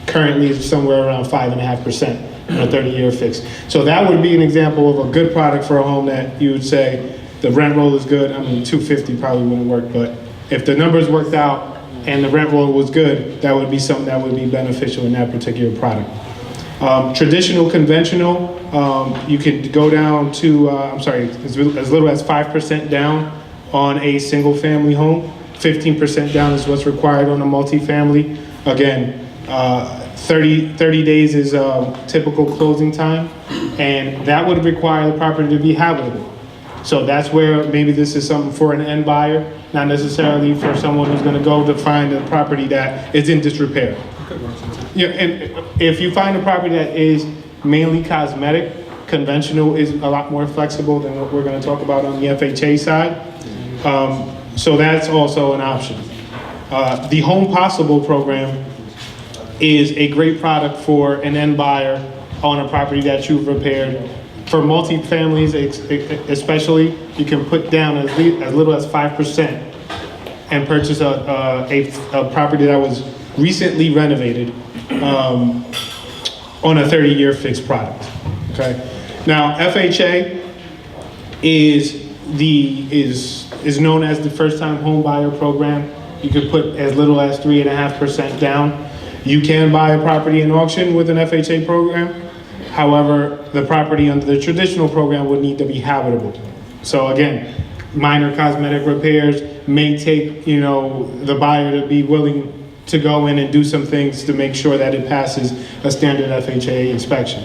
currently is somewhere around 5.5% on a 30-year fixed. So that would be an example of a good product for a home that you would say the rent roll is good. I mean, $250,000 probably wouldn't work, but if the numbers worked out and the rent roll was good, that would be something that would be beneficial in that particular product. Traditional, conventional, you could go down to, as little as 5% down on a single family home. 15% down is what's required on a multifamily. Again, 30 days is typical closing time, and that would require the property to be habitable. So that's where maybe this is something for an end buyer, not necessarily for someone who's gonna go to find a property that is in disrepair. Yeah, and if you find a property that is mainly cosmetic, Conventional is a lot more flexible than what we're going to talk about on the FHA side. So that's also an option. The Home Possible program is a great product for an end buyer on a property that you've repaired. For multi-families especially, you can put down as little as 5% and purchase a property that was recently renovated on a 30-year fixed product. Okay. Now, FHA is known as the first-time home buyer program. You could put as little as 3.5% down. You can buy a property in auction with an FHA program. However, the property under the traditional program would need to be habitable. So again, minor cosmetic repairs may take, the buyer to be willing to go in and do some things to make sure that it passes a standard FHA inspection.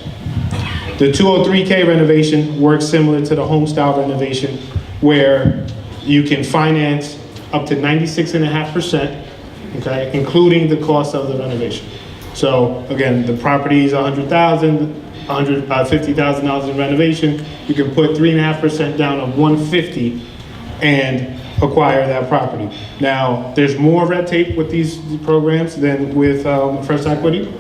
The 203K renovation works similar to the home style renovation, where you can finance up to 96.5%, okay, including the cost of the renovation. So again, the property is $150,000 in renovation. You can put 3.5% down of $150 and acquire that property. Now, there's more red tape with these programs than with First Equity.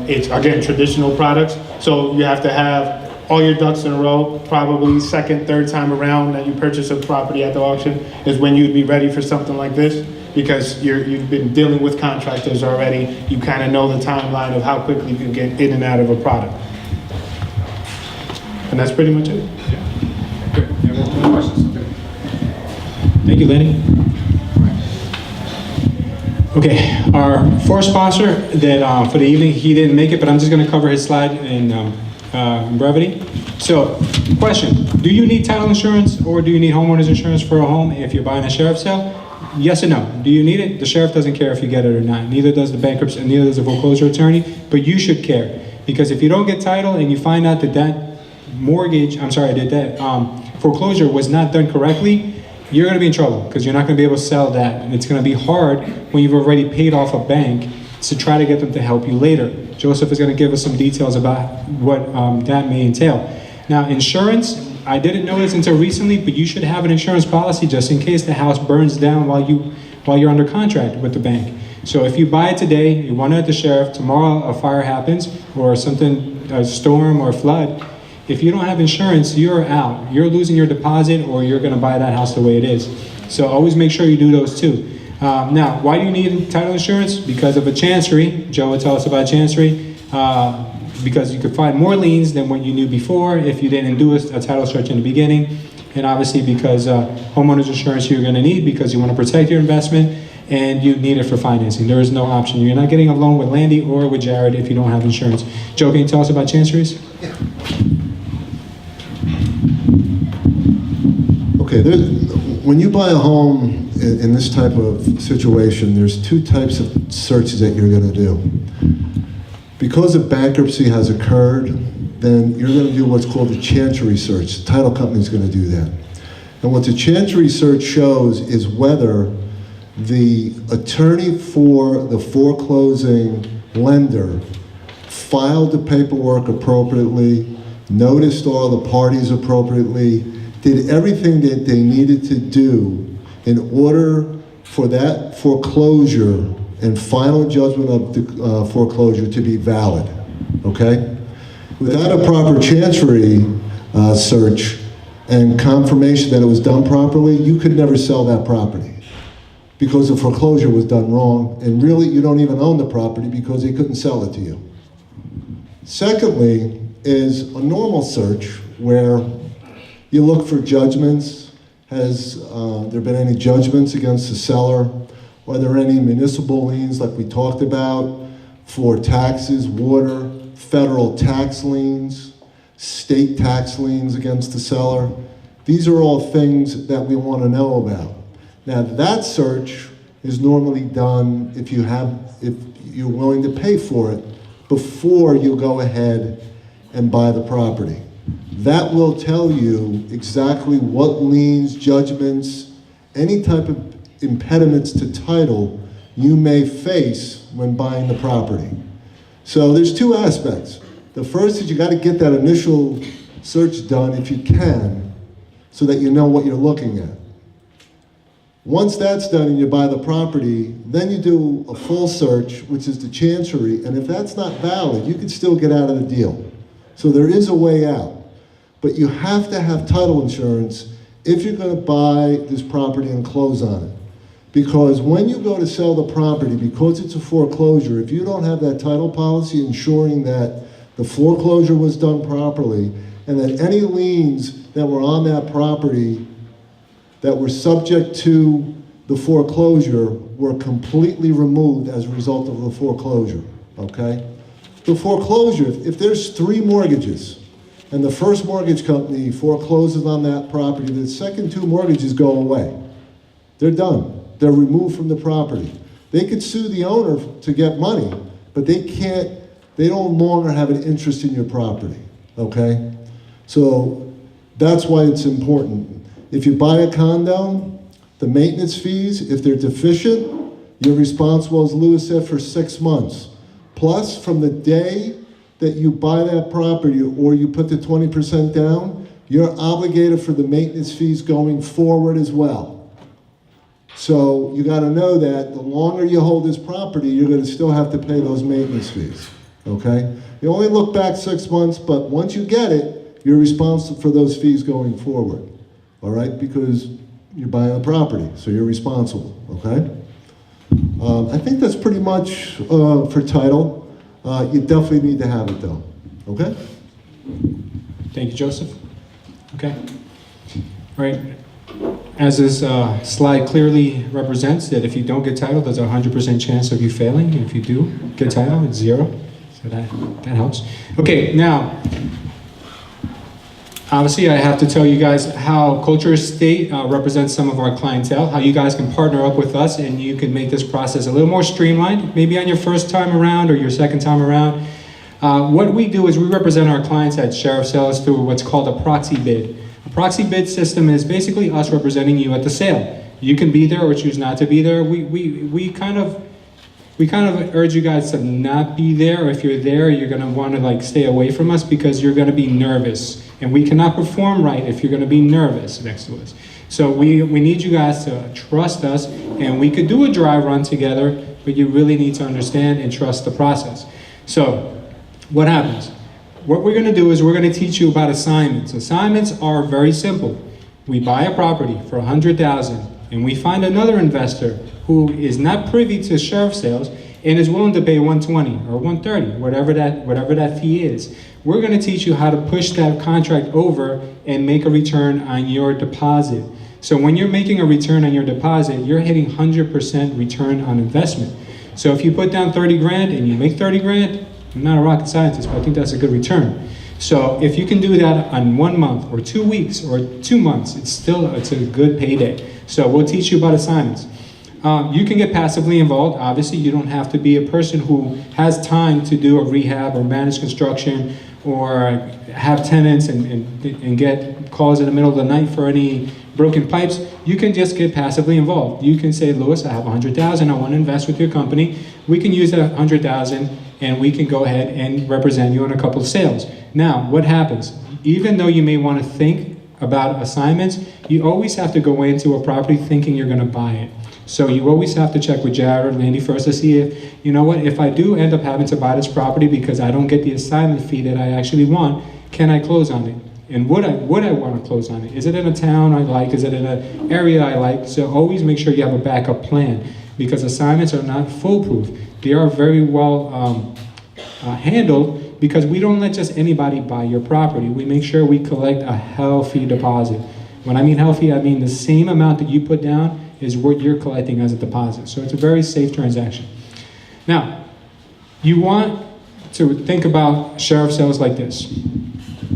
It's, again, traditional products. So you have to have all your ducks in a row. Probably second, third time around that you purchase a property at the auction is when you'd be ready for something like this, because you've been dealing with contractors already. You kind of know the timeline of how quickly you can get in and out of a product. And that's pretty much it. Yeah. Good. You have more questions? Okay. Thank you, Lenny. Okay, our fourth sponsor that for the evening, he didn't make it, but I'm just going to cover his slide in brevity. So, question: do you need title insurance or do you need homeowners insurance for a home if you're buying a sheriff's sale? Yes and no. Do you need it? The sheriff doesn't care if you get it or not. Neither does the bankruptcy, and neither does the foreclosure attorney. But you should care, because if you don't get title and you find out that foreclosure was not done correctly, you're going to be in trouble, because you're not going to be able to sell that, and it's going to be hard when you've already paid off a bank to try to get them to help you later. Joseph is going to give us some details about what that may entail. Now, insurance, I didn't know this until recently, but you should have an insurance policy just in case the house burns down while you're under contract with the bank. So if you buy it today, you want it at the sheriff, tomorrow a fire happens, or something, a storm or flood, if you don't have insurance, you're out. You're losing your deposit, or you're going to buy that house the way it is. So always make sure you do those too. Now, why do you need title insurance? Because of a chancery. Joe will tell us about chancery. Because you could find more liens than what you knew before if you didn't do a title search in the beginning. And obviously because homeowners insurance you're going to need because you want to protect your investment, and you need it for financing. There is no option. You're not getting a loan with Landy or with Jared if you don't have insurance. Joe, can you tell us about chanceries? Yeah. Okay, when you buy a home in this type of situation, there's two types of searches that you're going to do. Because a bankruptcy has occurred, then you're going to do what's called a chancery search. The title company is going to do that. And what the chancery search shows is whether the attorney for the foreclosing lender filed the paperwork appropriately, noticed all the parties appropriately, did everything that they needed to do in order for that foreclosure and final judgment of the foreclosure to be valid, okay? Without a proper chancery search and confirmation that it was done properly, you could never sell that property because the foreclosure was done wrong, and really you don't even own the property because they couldn't sell it to you. Secondly is a normal search where you look for judgments. Has there been any judgments against the seller? Are there any municipal liens like we talked about for taxes, water, federal tax liens, state tax liens against the seller? These are all things that we want to know about. Now that search is normally done if you're willing to pay for it before you go ahead and buy the property. That will tell you exactly what liens, judgments, any type of impediments to title you may face when buying the property. So there's two aspects. The first is you got to get that initial search done if you can, so that you know what you're looking at. Once that's done and you buy the property, then you do a full search, which is the chancery, and if that's not valid, you can still get out of the deal. So there is a way out. But you have to have title insurance if you're going to buy this property and close on it. Because when you go to sell the property, because it's a foreclosure, if you don't have that title policy ensuring that the foreclosure was done properly and that any liens that were on that property that were subject to the foreclosure were completely removed as a result of the foreclosure, okay? The foreclosure, if there's 3 mortgages and the first mortgage company forecloses on that property, the second 2 mortgages go away. They're done. They're removed from the property. They could sue the owner to get money, but they no longer have an interest in your property, okay? So that's why it's important. If you buy a condo, the maintenance fees, if they're deficient, you're responsible, as Louis said, for 6 months. Plus, from the day that you buy that property or you put the 20% down, you're obligated for the maintenance fees going forward as well. So you got to know that the longer you hold this property, you're going to still have to pay those maintenance fees, okay? You only look back 6 months, but once you get it, you're responsible for those fees going forward, all right? Because you're buying a property, so you're responsible, okay? I think that's pretty much for title. You definitely need to have it though, okay? Thank you, Joseph. Okay. All right. As this slide clearly represents, that if you don't get title, there's a 100% chance of you failing. If you do get title, it's 0. So that helps. Okay, now, obviously I have to tell you guys how Culture Estate represents some of our clientele, how you guys can partner up with us and you can make this process a little more streamlined, maybe on your first time around or your second time around. What we do is we represent our clients at sheriff sales through what's called a proxy bid. A proxy bid system is basically us representing you at the sale. You can be there or choose not to be there. We kind of urge you guys to not be there, or if you're there, you're gonna wanna like stay away from us because you're gonna be nervous. And we cannot perform right if you're gonna be nervous next to us. So we need you guys to trust us, and we could do a dry run together, but you really need to understand and trust the process. So what happens? What we're gonna do is we're gonna teach you about assignments. Assignments are very simple. We buy a property for $100,000 and we find another investor who is not privy to sheriff sales and is willing to pay $120 or $130, whatever that fee is. We're gonna teach you how to push that contract over and make a return on your deposit. So when you're making a return on your deposit, you're hitting 100% return on investment. So if you put down 30 grand and you make 30 grand, I'm not a rocket scientist, but I think that's a good return. So if you can do that on 1 month or 2 weeks or 2 months, it's a good payday. So we'll teach you about assignments. You can get passively involved. Obviously, you don't have to be a person who has time to do a rehab or manage construction or have tenants and get calls in the middle of the night for any broken pipes. You can just get passively involved. You can say, Louis, I have $100,000. I want to invest with your company. We can use that $100,000 and we can go ahead and represent you on a couple of sales. Now, what happens? Even though you may want to think about assignments, you always have to go into a property thinking you're going to buy it. So you always have to check with Jared or Landy first to see if, you know what, if I do end up having to buy this property because I don't get the assignment fee that I actually want, can I close on it? And would I want to close on it? Is it in a town I like? Is it in an area I like? So always make sure you have a backup plan, because assignments are not foolproof. They are very well handled, because we don't let just anybody buy your property. We make sure we collect a healthy deposit. When I mean healthy, I mean the same amount that you put down is what you're collecting as a deposit. So it's a very safe transaction. Now, you want to think about sheriff sales like this.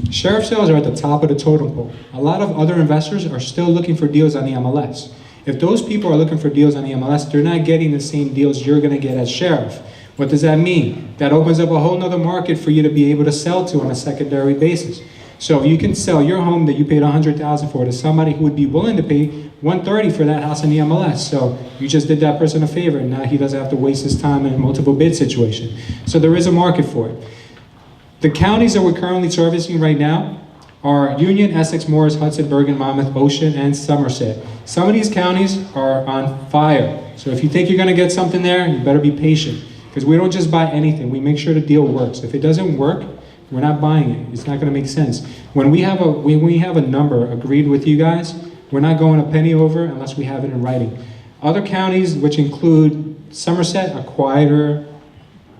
Sheriff sales are at the top of the totem pole. A lot of other investors are still looking for deals on the MLS. If those people are looking for deals on the MLS, they're not getting the same deals you're gonna get as sheriff. What does that mean? That opens up a whole nother market for you to be able to sell to on a secondary basis. So you can sell your home that you paid $100,000 for to somebody who would be willing to pay $130 for that house in the MLS. So you just did that person a favor, and now he doesn't have to waste his time in a multiple bid situation. So there is a market for it. The counties that we're currently servicing right now are Union, Essex, Morris, Hudson, Bergen, Monmouth, Ocean, and Somerset. Some of these counties are on fire. So if you think you're gonna get something there, you better be patient. Because we don't just buy anything, we make sure the deal works. If it doesn't work, we're not buying it. It's not gonna make sense. When we have a number agreed with you guys, we're not going a penny over unless we have it in writing. Other counties, which include Somerset, are quieter.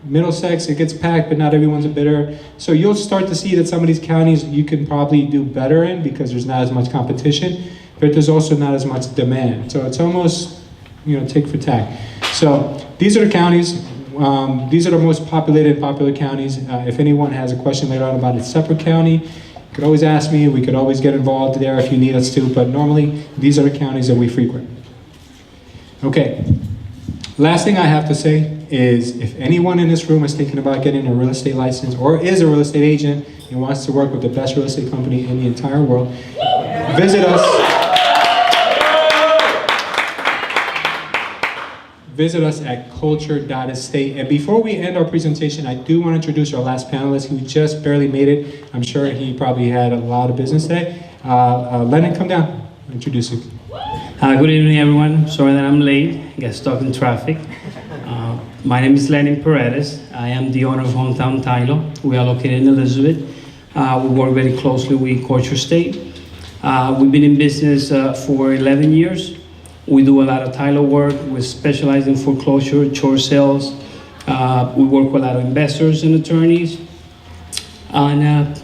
Middlesex, it gets packed, but not everyone's a bidder. So you'll start to see that some of these counties you can probably do better in because there's not as much competition, but there's also not as much demand. So it's almost, tick for tack. So these are the counties. These are the most populated and popular counties. If anyone has a question later on about a separate county, you could always ask me. We could always get involved there if you need us to, but normally these are the counties that we frequent. Okay. Last thing I have to say is if anyone in this room is thinking about getting a real estate license or is a real estate agent and wants to work with the best real estate company in the entire world, visit us. Visit us at culture.estate. And before we end our presentation, I do want to introduce our last panelist who just barely made it. I'm sure he probably had a lot of business today. Lennon, come down. I'll introduce you. Good evening, everyone. Sorry that I'm late. Got stuck in traffic. My name is Lenin Paredes. I am the owner of Hometown Title. We are located in Elizabeth. We work very closely with Culture State. We've been in business for 11 years. We do a lot of title work. We specialize in foreclosure, short sales. We work with a lot of investors and attorneys. And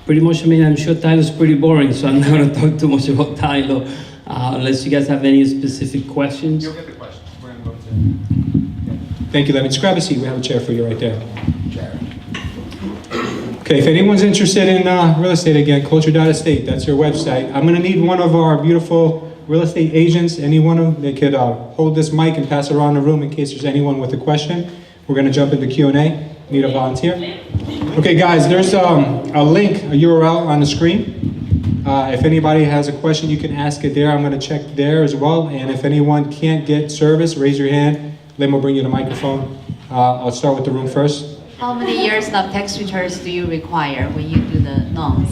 pretty much, I'm sure title is pretty boring, so I'm not going to talk too much about title. Unless you guys have any specific questions. You'll get the questions. We're going to go to. Thank you, Levin. Just grab a seat. We have a chair for you right there. Okay, if anyone's interested in real estate, again, culture.estate, that's your website. I'm going to need one of our beautiful real estate agents, any one of them, they could hold this mic and pass it around the room in case there's anyone with a question. We're going to jump into Q&A. Need a volunteer? Okay, guys, there's a link, a URL on the screen. If anybody has a question, you can ask it there. I'm going to check there as well. And if anyone can't get service, raise your hand. Lynn will bring you the microphone. I'll start with the room first. How many years of tax returns do you require when you do the loans?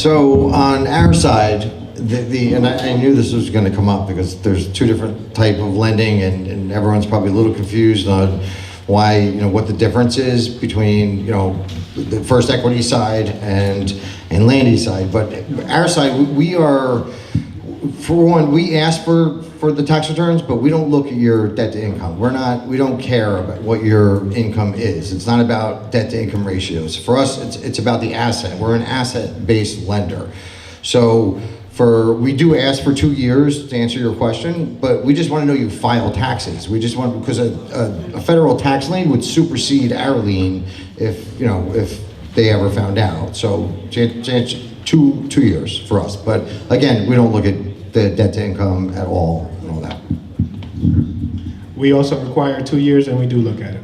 So on our side, and I knew this was going to come up because there's two different type of lending, and everyone's probably a little confused on why, what the difference is between, the first equity side and Landy's side. But our side, we are, for one, we ask for the tax returns, but we don't look at your debt to income. We don't care about what your income is. It's not about debt to income ratios. For us, it's about the asset. We're an asset-based lender. So we do ask for 2 years to answer your question, but we just want to know you file taxes. We just want, because a federal tax lien would supersede our lien if they ever found out. So to answer, 2 years for us. But again, we don't look at the debt to income at all and all that. We also require 2 years, and we do look at it.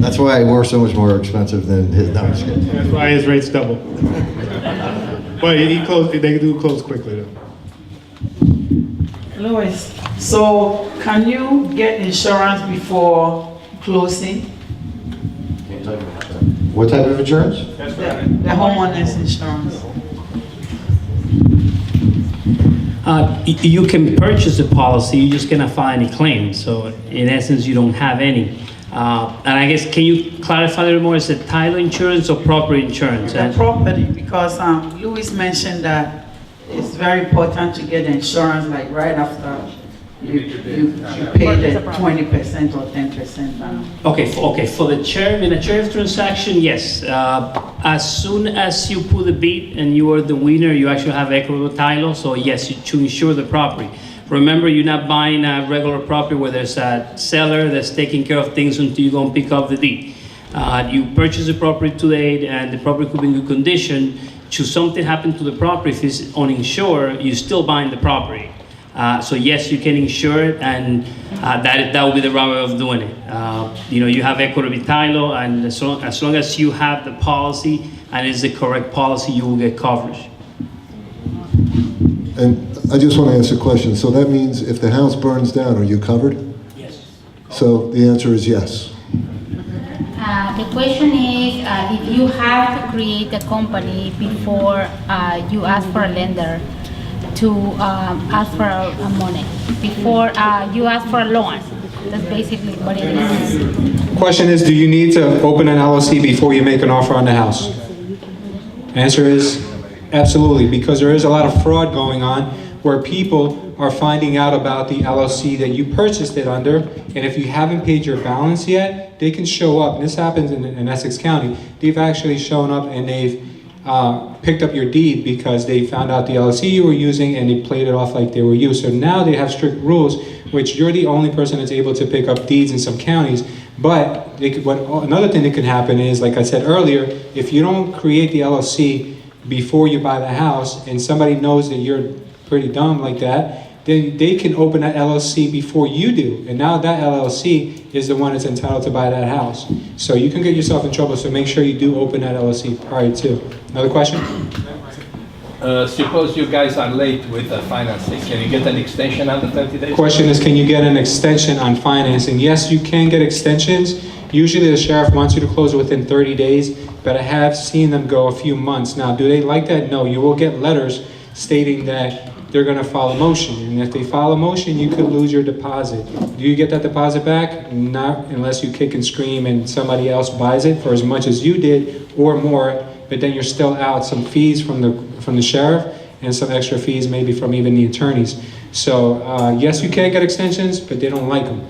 That's why we're so much more expensive than his. No, I'm just kidding. That's why his rate's double. But they do close quickly though. Louis, so can you get insurance before closing? What type of insurance? The homeowner's insurance. You can purchase a policy, you just cannot file any claims. So in essence, you don't have any. And I guess, can you clarify a little more? Is it title insurance or property insurance? The property, because Louis mentioned that it's very important to get insurance like right after you pay the 20% or 10% down. Okay. For the sheriff, in a sheriff transaction, yes. As soon as you put the bid and you are the winner, you actually have equitable title. So yes, to insure the property. Remember, you're not buying a regular property where there's a seller that's taking care of things until you go and pick up the deed. You purchase the property today and the property could be in good condition. Should something happen to the property, if it's uninsured, you're still buying the property. So yes, you can insure it, and that will be the right way of doing it. You have equitable title, and as long as you have the policy and it's the correct policy, you will get coverage. And I just want to ask a question. So that means if the house burns down, are you covered? Yes. So the answer is yes. The question is, if you have to create a company before you ask for a lender to ask for a money, before you ask for a loan. That's basically what it is. Question is, do you need to open an LLC before you make an offer on the house? Answer is absolutely, because there is a lot of fraud going on where people are finding out about the LLC that you purchased it under, and if you haven't paid your balance yet, they can show up. And this happens in Essex County. They've actually shown up and they've picked up your deed because they found out the LLC you were using and they played it off like they were you. So now they have strict rules, which you're the only person that's able to pick up deeds in some counties. But another thing that could happen is, like I said earlier, if you don't create the LLC before you buy the house and somebody knows that you're pretty dumb like that, then they can open that LLC before you do. And now that LLC is the one that's entitled to buy that house. So you can get yourself in trouble, so make sure you do open that LLC prior to. Another question? Suppose you guys are late with the financing. Can you get an extension under 30 days? Question is, can you get an extension on financing? Yes, you can get extensions. Usually the sheriff wants you to close within 30 days, but I have seen them go a few months. Now, do they like that? No, you will get letters stating that they're going to file a motion. And if they file a motion, you could lose your deposit. Do you get that deposit back? Not unless you kick and scream and somebody else buys it for as much as you did or more, but then you're still out some fees from the sheriff and some extra fees maybe from even the attorneys. So yes, you can get extensions, but they don't like them.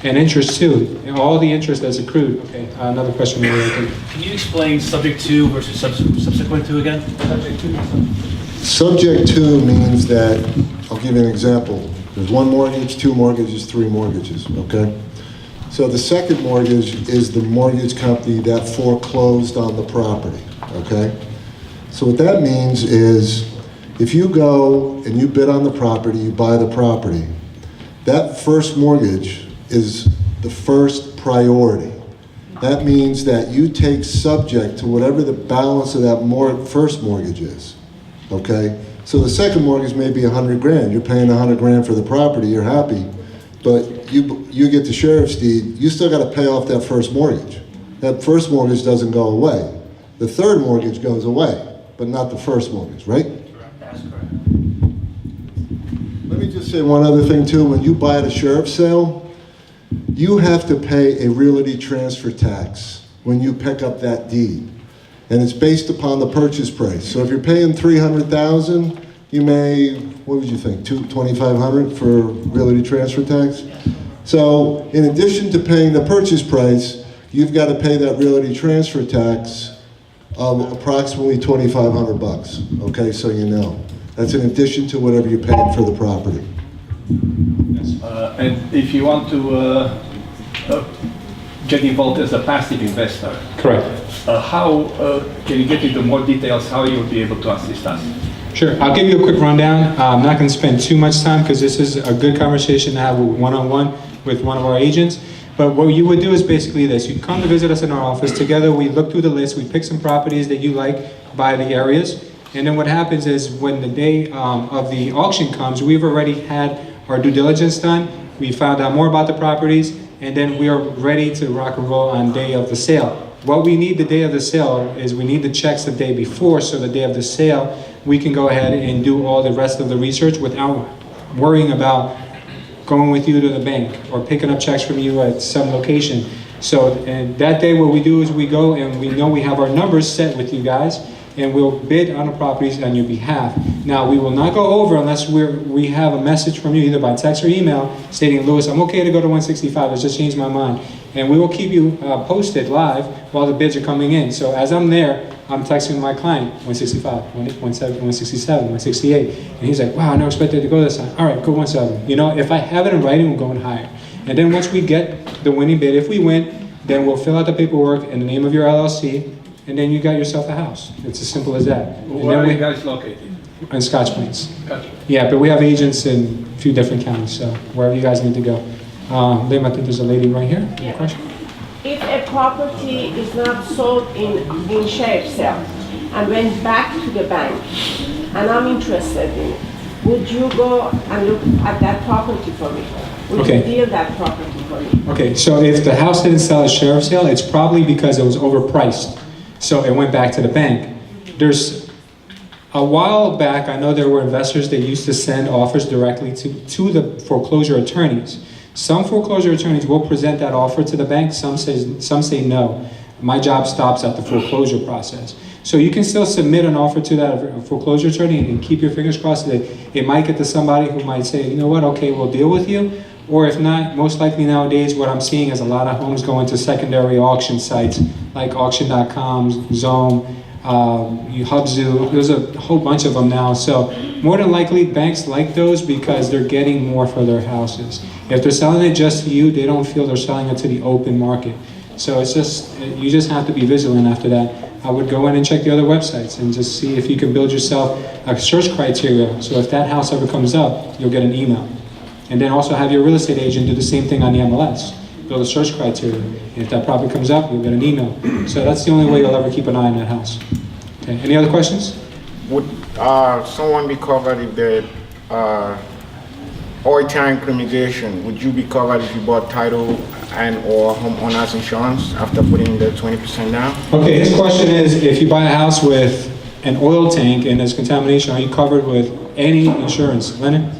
And interest too, and all the interest that's accrued. Okay, another question. Can you explain subject to versus subsequent to again? Subject to means that, I'll give you an example. There's one mortgage, two mortgages, three mortgages, okay? So the second mortgage is the mortgage company that foreclosed on the property, okay? So what that means is, if you go and you bid on the property, you buy the property, that first mortgage is the first priority. That means that you take subject to whatever the balance of that first mortgage is. Okay, so the second mortgage may be 100 grand. You're paying 100 grand for the property. You're happy, but you get the sheriff's deed. You still got to pay off that first mortgage. That first mortgage doesn't go away. The third mortgage goes away, but not the first mortgage, right? That's correct. Let me just say one other thing too. When you buy at a sheriff's sale, you have to pay a realty transfer tax when you pick up that deed. And it's based upon the purchase price. So if you're paying $300,000, you may, what would you think, $2,500 for realty transfer tax? So in addition to paying the purchase price, you've got to pay that realty transfer tax of approximately $2,500. Okay, so you know. That's in addition to whatever you paid for the property. And if you want to get involved as a passive investor, Correct. How can you get into more details how you will be able to assist us? Sure, I'll give you a quick rundown. I'm not going to spend too much time because this is a good conversation to have one-on-one with one of our agents. But what you would do is basically this. You come to visit us in our office. Together we look through the list. We pick some properties that you like by the areas. And then what happens is when the day of the auction comes, we've already had our due diligence done. We found out more about the properties. And then we are ready to rock and roll on day of the sale. What we need the day of the sale is we need the checks the day before, so the day of the sale, we can go ahead and do all the rest of the research without worrying about going with you to the bank or picking up checks from you at some location. So and that day what we do is we go and we know we have our numbers set with you guys, and we'll bid on the properties on your behalf. Now, we will not go over unless we have a message from you, either by text or email, stating, Louis, I'm okay to go to 165, I just changed my mind. And we will keep you posted live while the bids are coming in. So as I'm there, I'm texting my client, 165, 167, 168. And he's like, wow, I never expected to go this time. All right, go 170. You know, if I have it in writing, we're going higher. And then once we get the winning bid, if we win, then we'll fill out the paperwork in the name of your LLC, and then you got yourself a house. It's as simple as that. Where are you guys located? In Scotch Plains. Gotcha. Yeah, but we have agents in a few different counties, so wherever you guys need to go. Liam, I think there's a lady right here. Any question? If a property is not sold in sheriff's sale and went back to the bank, and I'm interested in it, would you go and look at that property for me? We Okay. can deal that property for you. Okay, so if the house didn't sell at sheriff's sale, it's probably because it was overpriced. So it went back to the bank. There's, a while back, I know there were investors that used to send offers directly to the foreclosure attorneys. Some foreclosure attorneys will present that offer to the bank, some say no. My job stops at the foreclosure process. So you can still submit an offer to that foreclosure attorney and keep your fingers crossed that it might get to somebody who might say, you know what, okay, we'll deal with you. Or if not, most likely nowadays what I'm seeing is a lot of homes going to secondary auction sites like auction.com, Zone, Hubzu. There's a whole bunch of them now. So more than likely banks like those because they're getting more for their houses. If they're selling it just to you, they don't feel they're selling it to the open market. So it's just, you just have to be vigilant after that. I would go in and check the other websites and just see if you can build yourself a search criteria. So if that house ever comes up, you'll get an email. And then also have your real estate agent do the same thing on the MLS. Build a search criteria. And if that property comes up, you'll get an email. So that's the only way you'll ever keep an eye on that house. Okay, any other questions? Would someone be covered if the oil tank remediation? Would you be covered if you bought title and or homeowners insurance after putting the 20% down? Okay, his question is, if you buy a house with an oil tank and there's contamination, are you covered with any insurance? Lennon?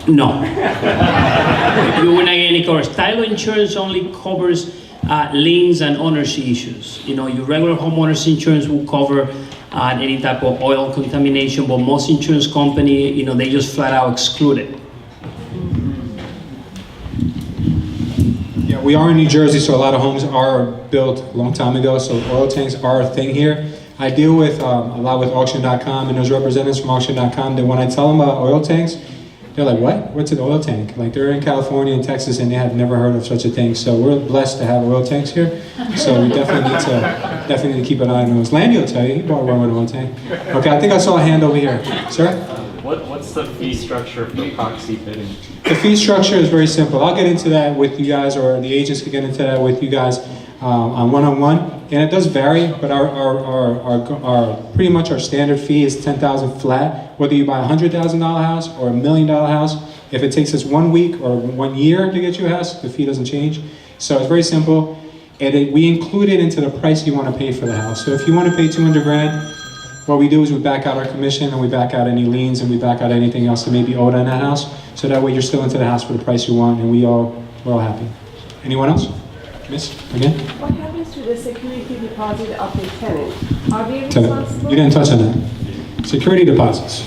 No. You will not get any coverage. Title insurance only covers liens and ownership issues. You know, your regular homeowner's insurance will cover any type of oil contamination, but most insurance company, you know, they just flat out exclude it. Yeah, we are in New Jersey, so a lot of homes are built a long time ago, so oil tanks are a thing here. I deal with a lot with auction.com, and there's representatives from auction.com that when I tell them about oil tanks, they're like, what? What's an oil tank? Like, they're in California and Texas and they have never heard of such a thing. So we're blessed to have oil tanks here. So we definitely need to keep an eye on those. Landy will tell you, he bought one with an oil tank. Okay, I think I saw a hand over here. Sir? What's the fee structure for proxy bidding? The fee structure is very simple. I'll get into that with you guys, or the agents can get into that with you guys on one-on-one. And it does vary, but our pretty much our standard fee is $10,000 flat. Whether you buy a $100,000 house or $1 million house, if it takes us 1 week or 1 year to get you a house, the fee doesn't change. So it's very simple. And we include it into the price you want to pay for the house. So if you want to pay 200 grand, what we do is we back out our commission and we back out any liens and we back out anything else that may be owed on that house. So that way you're still into the house for the price you want and we're all happy. Anyone else? Miss, again? What happens to the security deposit of the tenant? Are they responsible? You didn't touch on that. Security deposits.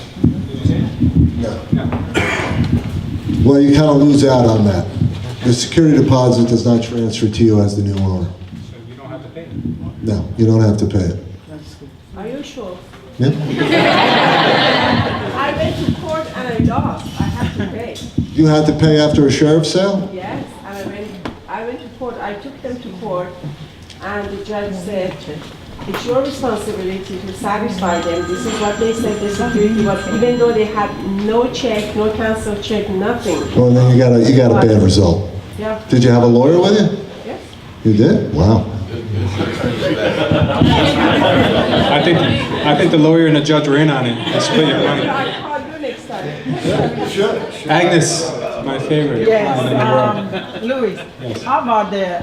No. Well, you kind of lose out on that. The security deposit does not transfer to you as the new owner. So you don't have to pay it? No, you don't have to pay it. Are you sure? Yeah? I went to court and I lost. I have to pay. You had to pay after a sheriff's sale? Yes, and I went to court. I took them to court, and the judge said, it's your responsibility to satisfy them. This is what they said the security was, even though they had no check, no cancel check, nothing. Well, then you got a bad result. Yeah. Did you have a lawyer with you? Yes. You did? Wow. I think the lawyer and the judge were in on it. They split your money. I'll call you next time. Yeah, you should. Agnes, my favorite. client in the world. Yes, Louis, Yes. how about the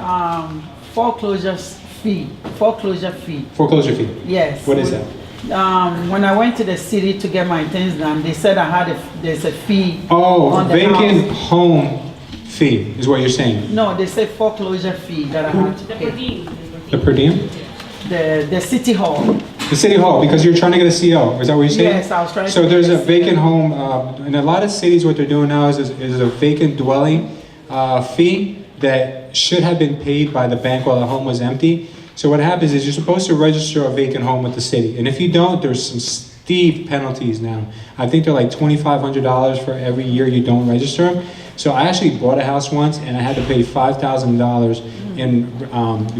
foreclosure fee? Foreclosure fee. Yes. What is that? When I went to the city to get my things done, they said there's a fee. Oh, on the vacant house. home fee is what you're saying. No, they said foreclosure fee that I had to pay. The per diem? The city hall. The city hall, because you're trying to get a CO. Is that what you're saying? Yes, I was trying to So get there's a a vacant home, in a lot of cities what they're doing now is a vacant dwelling fee that should have been paid by the bank while the home was empty. So what happens is you're supposed to register a vacant home with the city. And if you don't, there's some steep penalties now. I think they're like $2,500 for every year you don't register them. So I actually bought a house once and I had to pay $5,000 in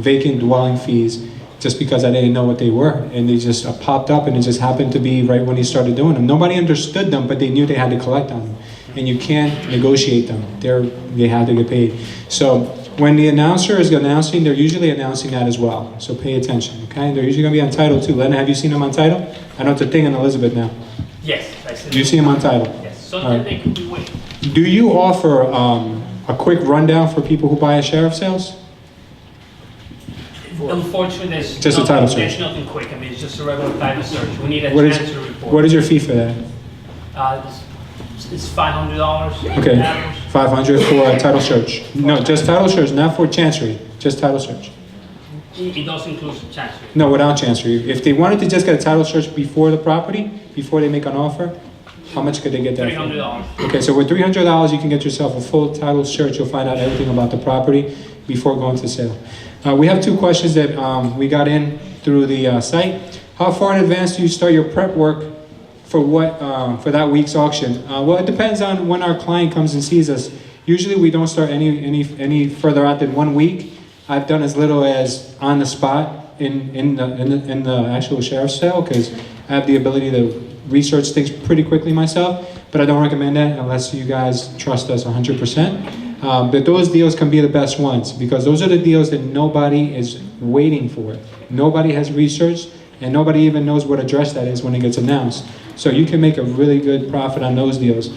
vacant dwelling fees just because I didn't know what they were. And they just popped up and it just happened to be right when he started doing them. Nobody understood them, but they knew they had to collect on them. And you can't negotiate them. They have to get paid. So when the announcer is announcing, they're usually announcing that as well. So pay attention, okay? They're usually gonna be on title too. Lena, have you seen them on title? I know it's a thing in Elizabeth now. Yes, I see. Do you see them on title? Yes. Sometimes they could be waived. Do you offer a quick rundown for people who buy at sheriff sales? Unfortunately, there's Just a title search. there's nothing quick. I mean, it's just a regular title search. We need a What transfer report. is your fee for that? It's $500. Okay, average. 500 for a title search. No, just title search, not for chancery, just title search. It does include some transfer. No, without chancery. If they wanted to just get a title search before the property, before they make an offer, how much could they get that for? $300. Okay, so with $300, you can get yourself a full title search. You'll find out everything about the property before going to sale. We have two questions that we got in through the site. How far in advance do you start your prep work for what for that week's auction? Well, it depends on when our client comes and sees us. Usually, we don't start any further out than 1 week. I've done as little as on the spot in the actual sheriff's sale because I have the ability to research things pretty quickly myself. But I don't recommend that unless you guys trust us 100%. But those deals can be the best ones because those are the deals that nobody is waiting for. Nobody has researched and nobody even knows what address that is when it gets announced. So you can make a really good profit on those deals.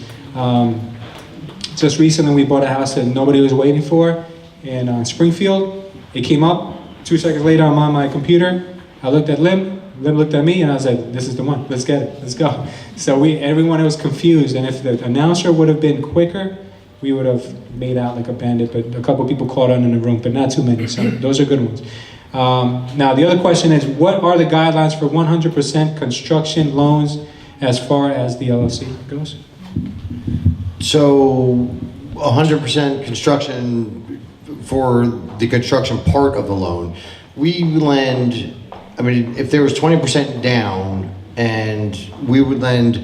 Just recently we bought a house that nobody was waiting for in Springfield. It came up, 2 seconds later I'm on my computer. I looked at Lim looked at me and I was like, this is the one, let's get it, let's go. So everyone was confused and if the announcer would have been quicker, we would have made out like a bandit, but a couple people caught on in the room, but not too many, so those are good ones. Now the other question is, what are the guidelines for 100% construction loans as far as the LLC goes? So 100% construction for the construction part of the loan, we lend, I mean, if there was 20% down and we would lend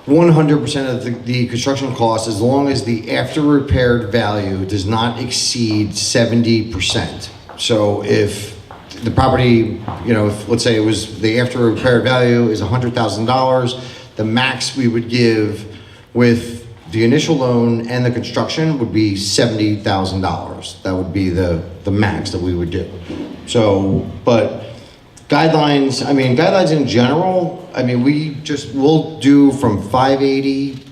100% of the construction cost as long as the after repaired value does not exceed 70%. So if the property, you know, if, let's say it was the after repaired value is $100,000, the max we would give with the initial loan and the construction would be $70,000. That would be the max that we would do. So, but guidelines, I mean, guidelines in general, I mean, we'll do from 580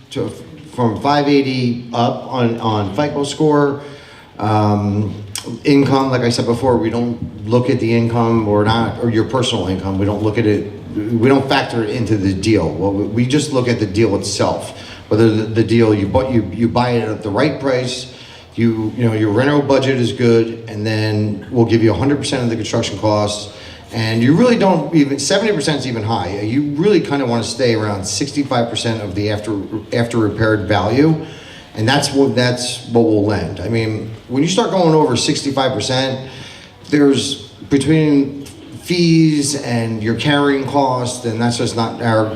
up on FICO score. Income, like I said before, we don't look at the income or your personal income. We don't look at it, we don't factor it into the deal. Well, we just look at the deal itself. Whether the deal you buy it at the right price, you know your reno budget is good, and then we'll give you 100% of the construction costs. And you really don't even, 70% is even high. You really kind of want to stay around 65% of the after repaired value. And that's what we'll lend. I mean, when you start going over 65%, there's between fees and your carrying cost, and that's just not our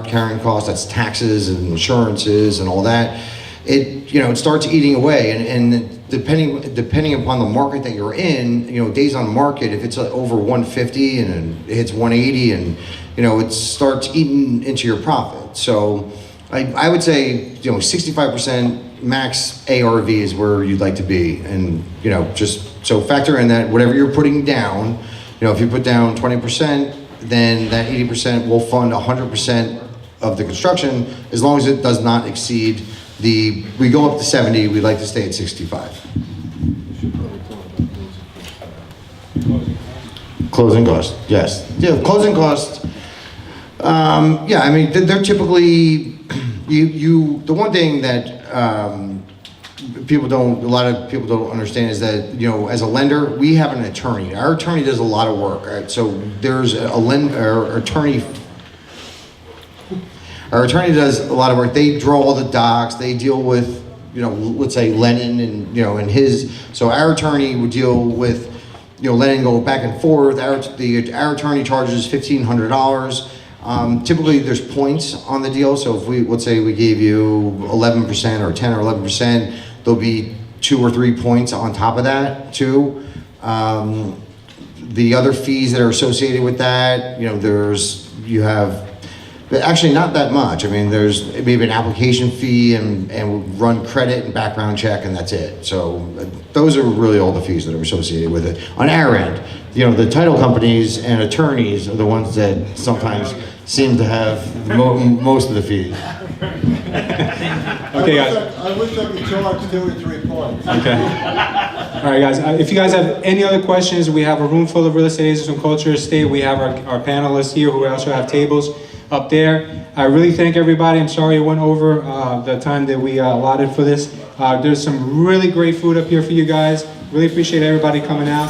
carrying cost, that's taxes and insurances and all that. It starts eating away, and depending upon the market that you're in, days on market, if it's over 150 and it hits 180, and it starts eating into your profit. So I would say 65% max ARV is where you'd like to be, and just so factor in that whatever you're putting down, if you put down 20%, then that 80% will fund 100% of the construction as long as it does not exceed we go up to 70, we like to stay at 65. Closing costs, yes. Yeah, closing costs, yeah, I mean, they're typically, the one thing that a lot of people don't understand is that, as a lender, we have an attorney. Our attorney does a lot of work, right? So there's our attorney does a lot of work. They draw all the docs. They deal with, let's say Lennon and his. So our attorney would deal with, letting go back and forth. Our attorney charges $1,500. Typically, there's points on the deal. So if let's say we gave you 11% or 10 or 11%, there'll be 2 or 3 points on top of that too. The other fees that are associated with that, you have. But actually not that much. I mean, there's maybe an application fee and run credit and background check, and that's it. So those are really all the fees that are associated with it. On our end, the title companies and attorneys are the ones that sometimes seem to have most of the fees. Okay, guys. I wish I could charge 2 or 3 points. Okay. All right, guys. If you guys have any other questions, we have a room full of real estate agents from Culture Estate. We have our panelists here who also have tables up there. I really thank everybody. I'm sorry it went over the time that we allotted for this. There's some really great food up here for you guys. Really appreciate everybody coming out.